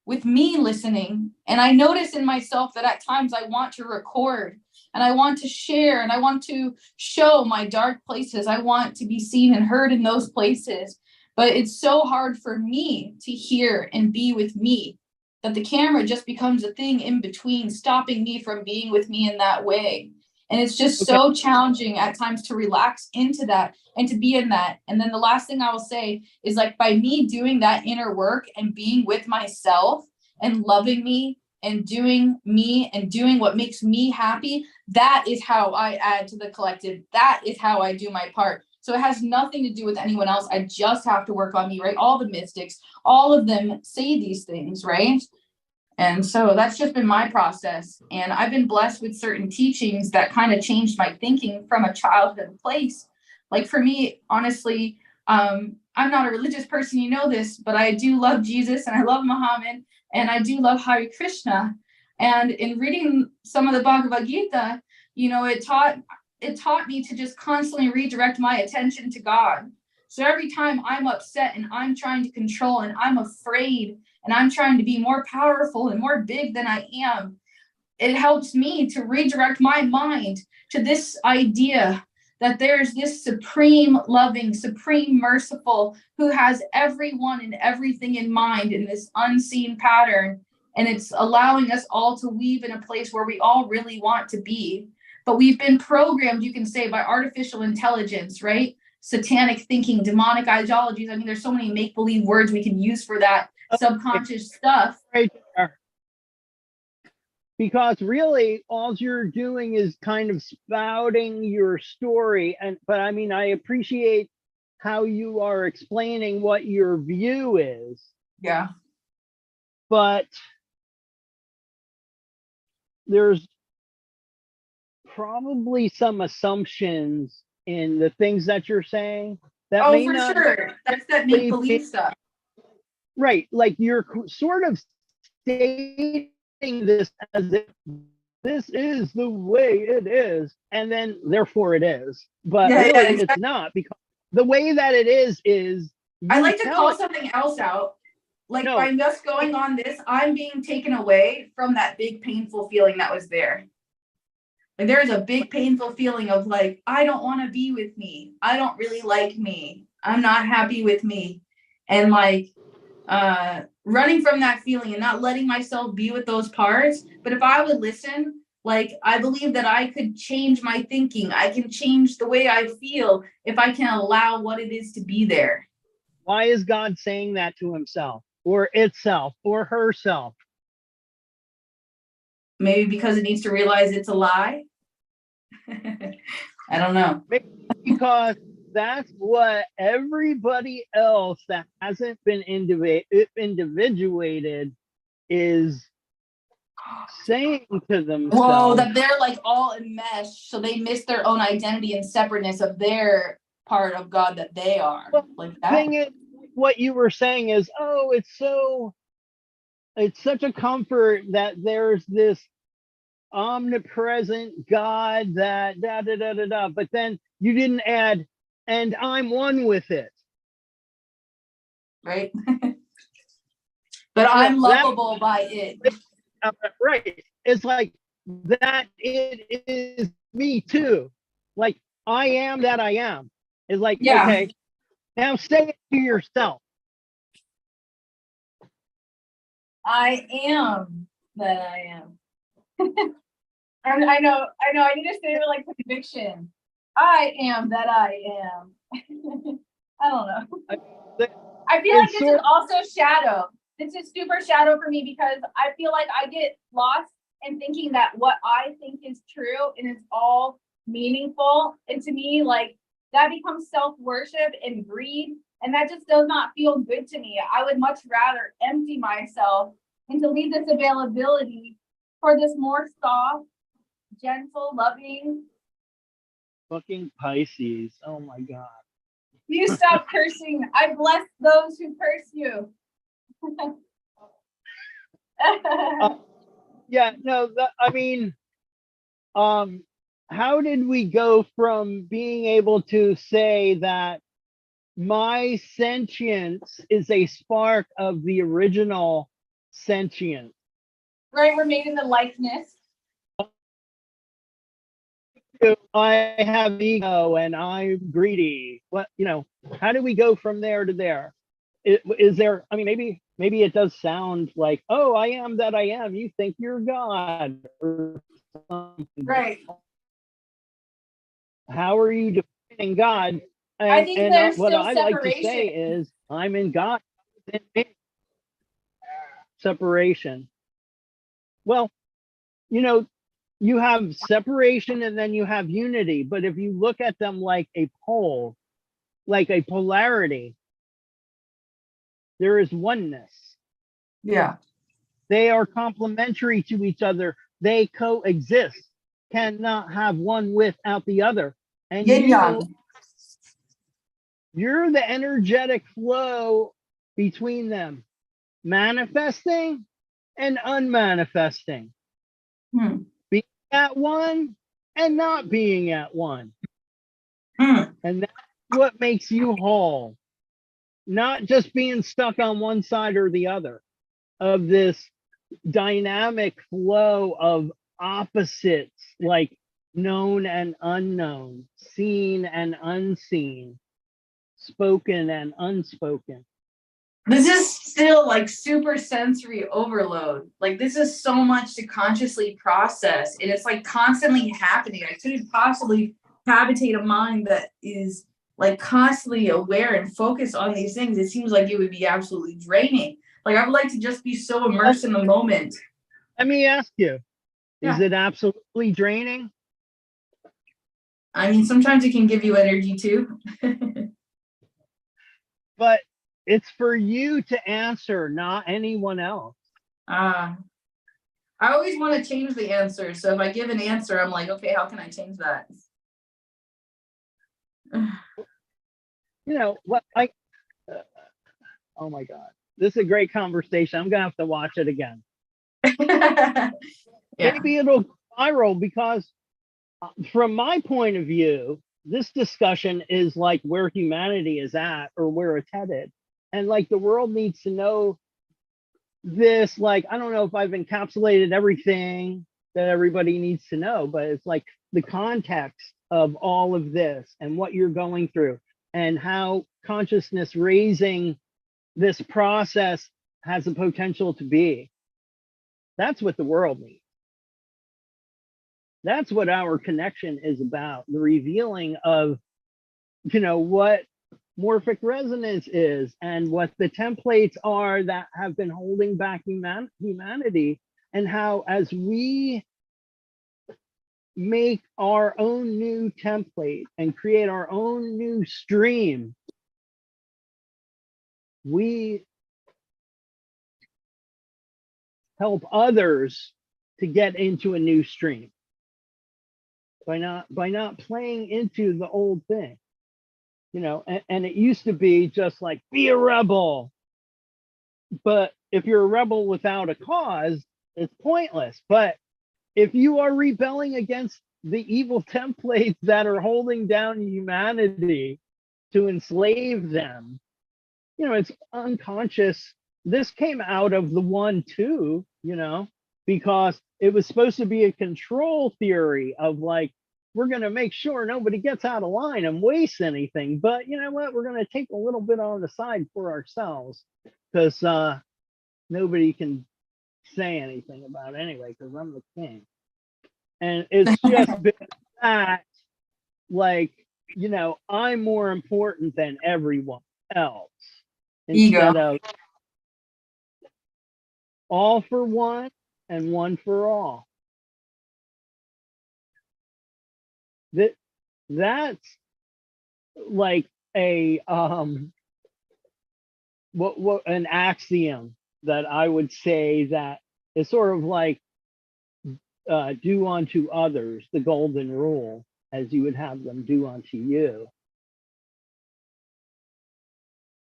[SPEAKER 1] with me listening. And I notice in myself that at times I want to record and I want to share and I want to show my dark places. I want to be seen and heard in those places. But it's so hard for me to hear and be with me that the camera just becomes a thing in between, stopping me from being with me in that way. And it's just so challenging at times to relax into that and to be in that. And then the last thing I will say is like, by me doing that inner work and being with myself and loving me and doing what makes me happy, that is how I add to the collective. That is how I do my part. So it has nothing to do with anyone else. I just have to work on me, right? All the mystics, all of them say these things, right? And so that's just been my process. And I've been blessed with certain teachings that kind of changed my thinking from a childhood place. Like for me, honestly, I'm not a religious person, you know this, but I do love Jesus and I love Muhammad and I do love Hare Krishna. And in reading some of the Bhagavad Gita, you know, it taught me to just constantly redirect my attention to God. So every time I'm upset and I'm trying to control and I'm afraid and I'm trying to be more powerful and more big than I am, it helps me to redirect my mind to this idea that there's this supreme loving, supreme merciful who has everyone and everything in mind in this unseen pattern. And it's allowing us all to weave in a place where we all really want to be. But we've been programmed, you can say, by artificial intelligence, right? Satanic thinking, demonic ideologies. I mean, there's so many make-believe words we can use for that subconscious stuff.
[SPEAKER 2] Right there. Because really all you're doing is kind of spouting your story. But I mean, I appreciate how you are explaining what your view is.
[SPEAKER 1] Yeah.
[SPEAKER 2] But there's probably some assumptions in the things that you're saying that may
[SPEAKER 1] for
[SPEAKER 2] not
[SPEAKER 1] sure. That's that make-believe stuff.
[SPEAKER 2] Right. Like you're sort of stating this as if this is the way it is, and then therefore it is. But really, exactly. It's not, because the way that it is
[SPEAKER 1] I like to call something else out. Like by just going on this, I'm being taken away from that big painful feeling that was there. Like there is a big painful feeling of like, I don't want to be with me. I don't really like me. I'm not happy with me. And like running from that feeling and not letting myself be with those parts. But if I would listen, like I believe that I could change my thinking. I can change the way I feel if I can allow what it is to be there.
[SPEAKER 2] Why is God saying that to himself or itself or herself?
[SPEAKER 1] Maybe because it needs to realize it's a lie. I don't know.
[SPEAKER 2] Maybe because that's what everybody else that hasn't been individuated is saying to themselves.
[SPEAKER 1] Whoa, that they're like all enmeshed, so they miss their own identity and separateness of their part of God that they are.
[SPEAKER 2] Well,
[SPEAKER 1] like that.
[SPEAKER 2] Thing is, what you were saying is, oh, it's such a comfort that there's this omnipresent God that da da da da da, but then you didn't add, and I'm one with it.
[SPEAKER 1] Right? But I'm lovable by it.
[SPEAKER 2] Right. It's like that it is me too. Like I am that I am. It's like,
[SPEAKER 1] Yeah.
[SPEAKER 2] okay, now say it to yourself.
[SPEAKER 3] I am that I am. I know, I need to say it with like conviction. I am that I am. I don't know. I feel like this is also shadow. This is super shadow for me because I feel like I get lost in thinking that what I think is true and it's all meaningful. And to me, like that becomes self-worship and greed. And that just does not feel good to me. I would much rather empty myself and to leave this availability for this more soft, gentle, loving.
[SPEAKER 2] Fucking Pisces. Oh my God.
[SPEAKER 3] You stop cursing. I bless those who curse you.
[SPEAKER 2] Yeah, no, I mean, how did we go from being able to say that my sentience is a spark of the original sentience?
[SPEAKER 3] Right, we're made in the likeness.
[SPEAKER 2] I have ego and I'm greedy. What, how do we go from there to there? Is there, I mean, maybe it does sound like, oh, I am that I am. You think you're God or something.
[SPEAKER 3] Right.
[SPEAKER 2] How are you defining God? And,
[SPEAKER 3] I think there's
[SPEAKER 2] what
[SPEAKER 3] still
[SPEAKER 2] I
[SPEAKER 3] separation.
[SPEAKER 2] like to say is, I'm in God. Separation. Well, you have separation and then you have unity. But if you look at them like a pole, like a polarity, there is oneness.
[SPEAKER 1] Yeah.
[SPEAKER 2] They are complementary to each other. They coexist. Cannot have one without the other. And you're the energetic flow between them, manifesting and unmanifesting. Being at one and not being at one. And that's what makes you whole. Not just being stuck on one side or the other of this dynamic flow of opposites, like known and unknown, seen and unseen, spoken and unspoken.
[SPEAKER 1] This is still like super sensory overload. Like this is so much to consciously process, and it's like constantly happening. I couldn't possibly habitate a mind that is like constantly aware and focused on these things. It seems like it would be absolutely draining. Like I would like to just be so immersed in the moment.
[SPEAKER 2] Let me ask you, is it absolutely draining?
[SPEAKER 1] I mean, sometimes it can give you energy too.
[SPEAKER 2] But it's for you to answer, not anyone else.
[SPEAKER 1] I always want to change the answer. So if I give an answer, I'm like, okay, how can I change that?
[SPEAKER 2] What oh my God, this is a great conversation. I'm gonna have to watch it again. Maybe it'll viral because from my point of view, this discussion is like where humanity is at or where it's headed. And like the world needs to know this. Like, I don't know if I've encapsulated everything that everybody needs to know, but it's like the context of all of this and what you're going through and how consciousness raising this process has the potential to be. That's what the world needs. That's what our connection is about, the revealing of, you know, what morphic resonance is and what the templates are that have been holding back humanity, and how as we make our own new template and create our own new stream, we help others to get into a new stream by not playing into the old thing. You know, and it used to be just like, be a rebel. But if you're a rebel without a cause, it's pointless. But if you are rebelling against the evil templates that are holding down humanity to enslave them, you know, it's unconscious. This came out of the 1-2, you know, because it was supposed to be a control theory of like, we're going to make sure nobody gets out of line and wastes anything. But you know what? We're going to take a little bit on the side for ourselves because nobody can say anything about it anyway, because I'm the king. And it's just been that, like, you know, I'm more important than everyone else. Instead of all for one and one for all. That's like a what an axiom that I would say that is sort of like do unto others, the golden rule, as you would have them do unto you.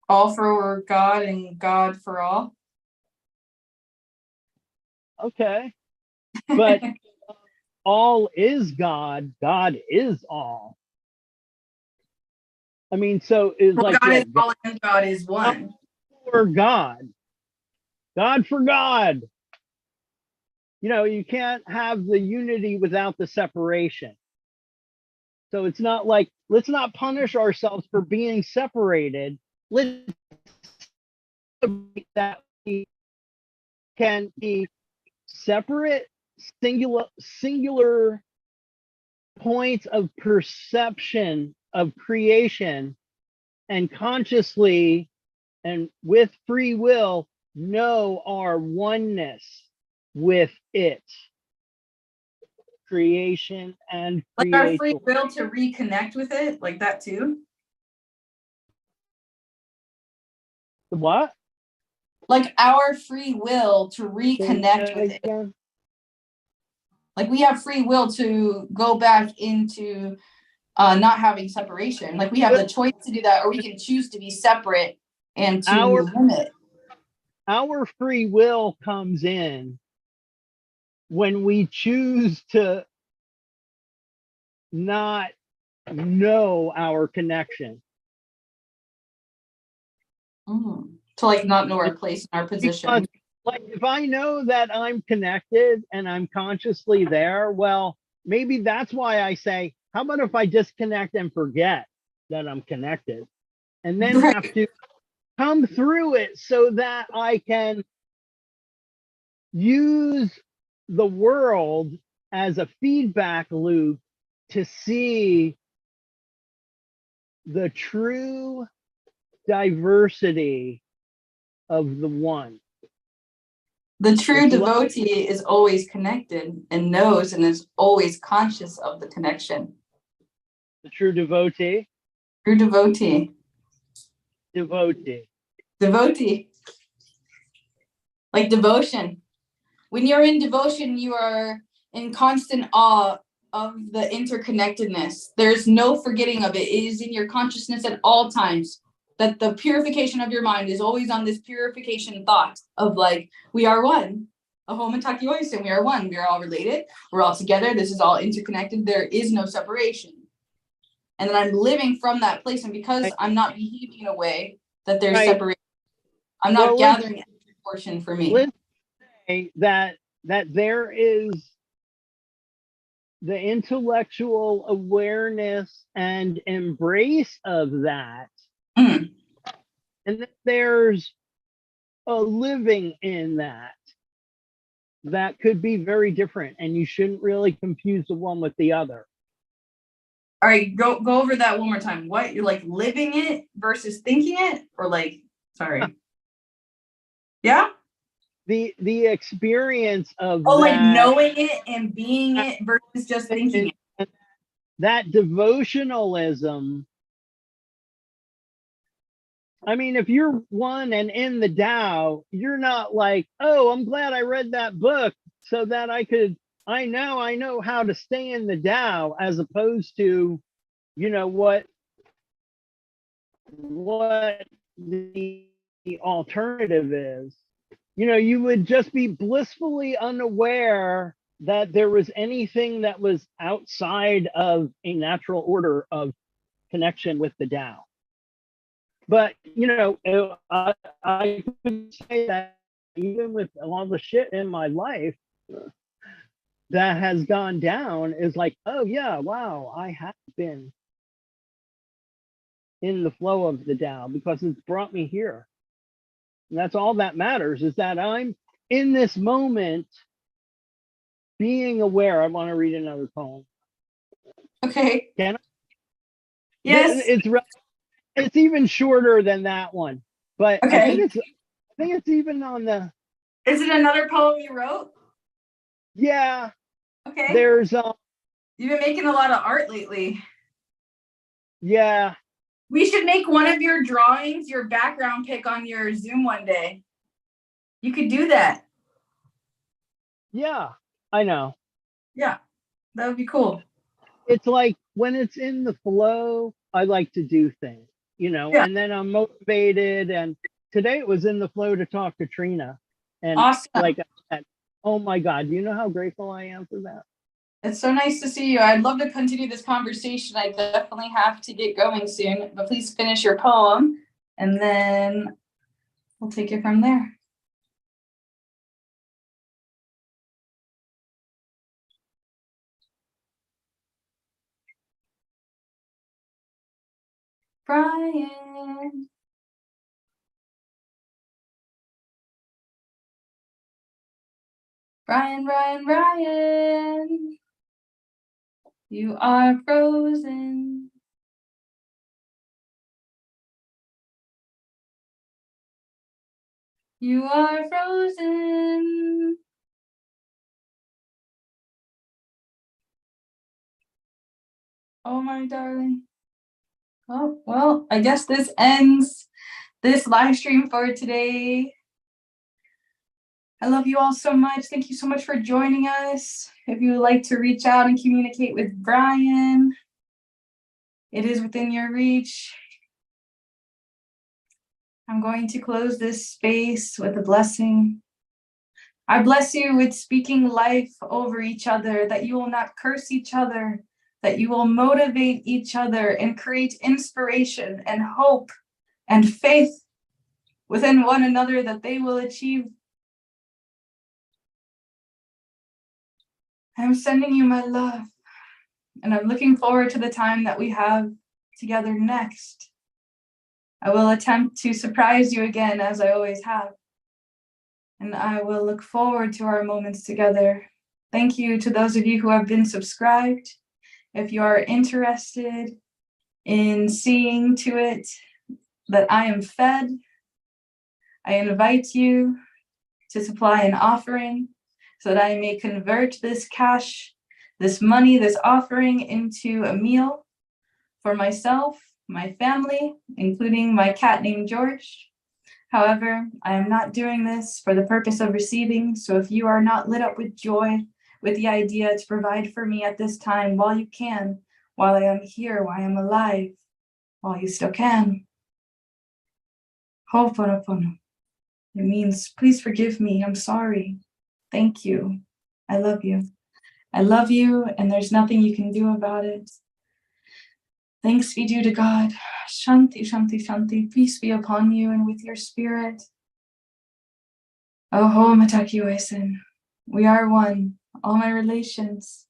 [SPEAKER 1] All for God and God for all.
[SPEAKER 2] Okay, but all is God, God is all. I mean, so is
[SPEAKER 1] well,
[SPEAKER 2] like
[SPEAKER 1] God is all and God is one.
[SPEAKER 2] For God, God for God. You know, you can't have the unity without the separation. So it's not like, let's not punish ourselves for being separated. Let's that we can be separate, singular points of perception of creation, and consciously and with free will know our oneness with it, creation and
[SPEAKER 1] like our free will to reconnect with it, like that too.
[SPEAKER 2] What?
[SPEAKER 1] Like our free will to reconnect with it. Like we have free will to go back into not having separation. Like we have the choice to do that, or we can choose to be separate and to limit.
[SPEAKER 2] Our free will comes in when we choose to not know our connection.
[SPEAKER 1] To like not know our place and our position.
[SPEAKER 2] Because, like if I know that I'm connected and I'm consciously there, well, maybe that's why I say, how about if I disconnect and forget that I'm connected, and then have to come through it so that I can use the world as a feedback loop to see the true diversity of the one.
[SPEAKER 1] The true devotee is always connected and knows and is always conscious of the connection.
[SPEAKER 2] The true devotee?
[SPEAKER 1] True devotee.
[SPEAKER 2] Devotee.
[SPEAKER 1] Devotee. Like devotion. When you're in devotion, you are in constant awe of the interconnectedness. There's no forgetting of it. It is in your consciousness at all times. That the purification of your mind is always on this purification thought of like, we are one. Ahom and MITAKUYE, we are one. We are all related. We're all together. This is all interconnected. There is no separation. And then I'm living from that place. And because I'm not behaving in a way that there's separation, I'm not gathering any portion for me.
[SPEAKER 2] Let's say that there is the intellectual awareness and embrace of that.
[SPEAKER 1] Mm.
[SPEAKER 2] And that there's a living in that could be very different, and you shouldn't really confuse the one with the other.
[SPEAKER 1] All right, go over that one more time. What, you're like living it versus thinking it, or like, sorry. Yeah?
[SPEAKER 2] The experience of
[SPEAKER 1] Oh, like
[SPEAKER 2] that,
[SPEAKER 1] knowing it and being it versus just thinking it.
[SPEAKER 2] that devotionalism. I mean, if you're one and in the Tao, you're not like, oh, I'm glad I read that book so that I know how to stay in the Tao, as opposed to, you know, what the alternative is. You know, you would just be blissfully unaware that there was anything that was outside of a natural order of connection with the Tao. But, you know, I could say that even with all the shit in my life that has gone down, is like, oh yeah, wow, I have been in the flow of the Tao because it's brought me here. And that's all that matters, is that I'm in this moment being aware. I want to read another poem.
[SPEAKER 1] Okay.
[SPEAKER 2] Can I?
[SPEAKER 1] Yes.
[SPEAKER 2] It's even shorter than that one, but
[SPEAKER 1] Okay.
[SPEAKER 2] I think it's even on the.
[SPEAKER 1] Is it another poem you wrote?
[SPEAKER 2] Yeah.
[SPEAKER 1] Okay.
[SPEAKER 2] There's
[SPEAKER 1] You've been making a lot of art lately.
[SPEAKER 2] Yeah.
[SPEAKER 1] We should make one of your drawings your background pic on your Zoom one day. You could do that.
[SPEAKER 2] Yeah, I know.
[SPEAKER 1] Yeah, that would be cool.
[SPEAKER 2] It's like when it's in the flow, I like to do things, you know,
[SPEAKER 1] Yeah.
[SPEAKER 2] and then I'm motivated. And today it was in the flow to talk to Trina. And
[SPEAKER 1] awesome.
[SPEAKER 2] Like, oh my God, do you know how grateful I am for that?
[SPEAKER 1] It's so nice to see you. I'd love to continue this conversation. I definitely have to get going soon, but please finish your poem and then we'll take it from there. Brian. Brian. You are frozen. You are frozen. Oh, my darling. Oh, well, I guess this ends this live stream for today. I love you all so much. Thank you so much for joining us. If you would like to reach out and communicate with Brian, it is within your reach. I'm going to close this space with a blessing. I bless you with speaking life over each other, that you will not curse each other, that you will motivate each other and create inspiration and hope and faith within one another that they will achieve. I'm sending you my love, and I'm looking forward to the time that we have together next. I will attempt to surprise you again, as I always have, and I will look forward to our moments together. Thank you to those of you who have been subscribed. If you are interested in seeing to it that I am fed, I invite you to supply an offering so that I may convert this cash, this money, this offering into a meal for myself, my family, including my cat named George. However, I am not doing this for the purpose of receiving, so if you are not lit up with joy, with the idea to provide for me at this time while you can, while I am here, while I am alive, while you still can. Ho'oponopono. It means, please forgive me, I'm sorry. Thank you. I love you. I love you, and there's nothing you can do about it. Thanks be due to God. Shanti, shanti, shanti. Peace be upon you and with your spirit. Oh, MITAKUYE. We are one. All my relations,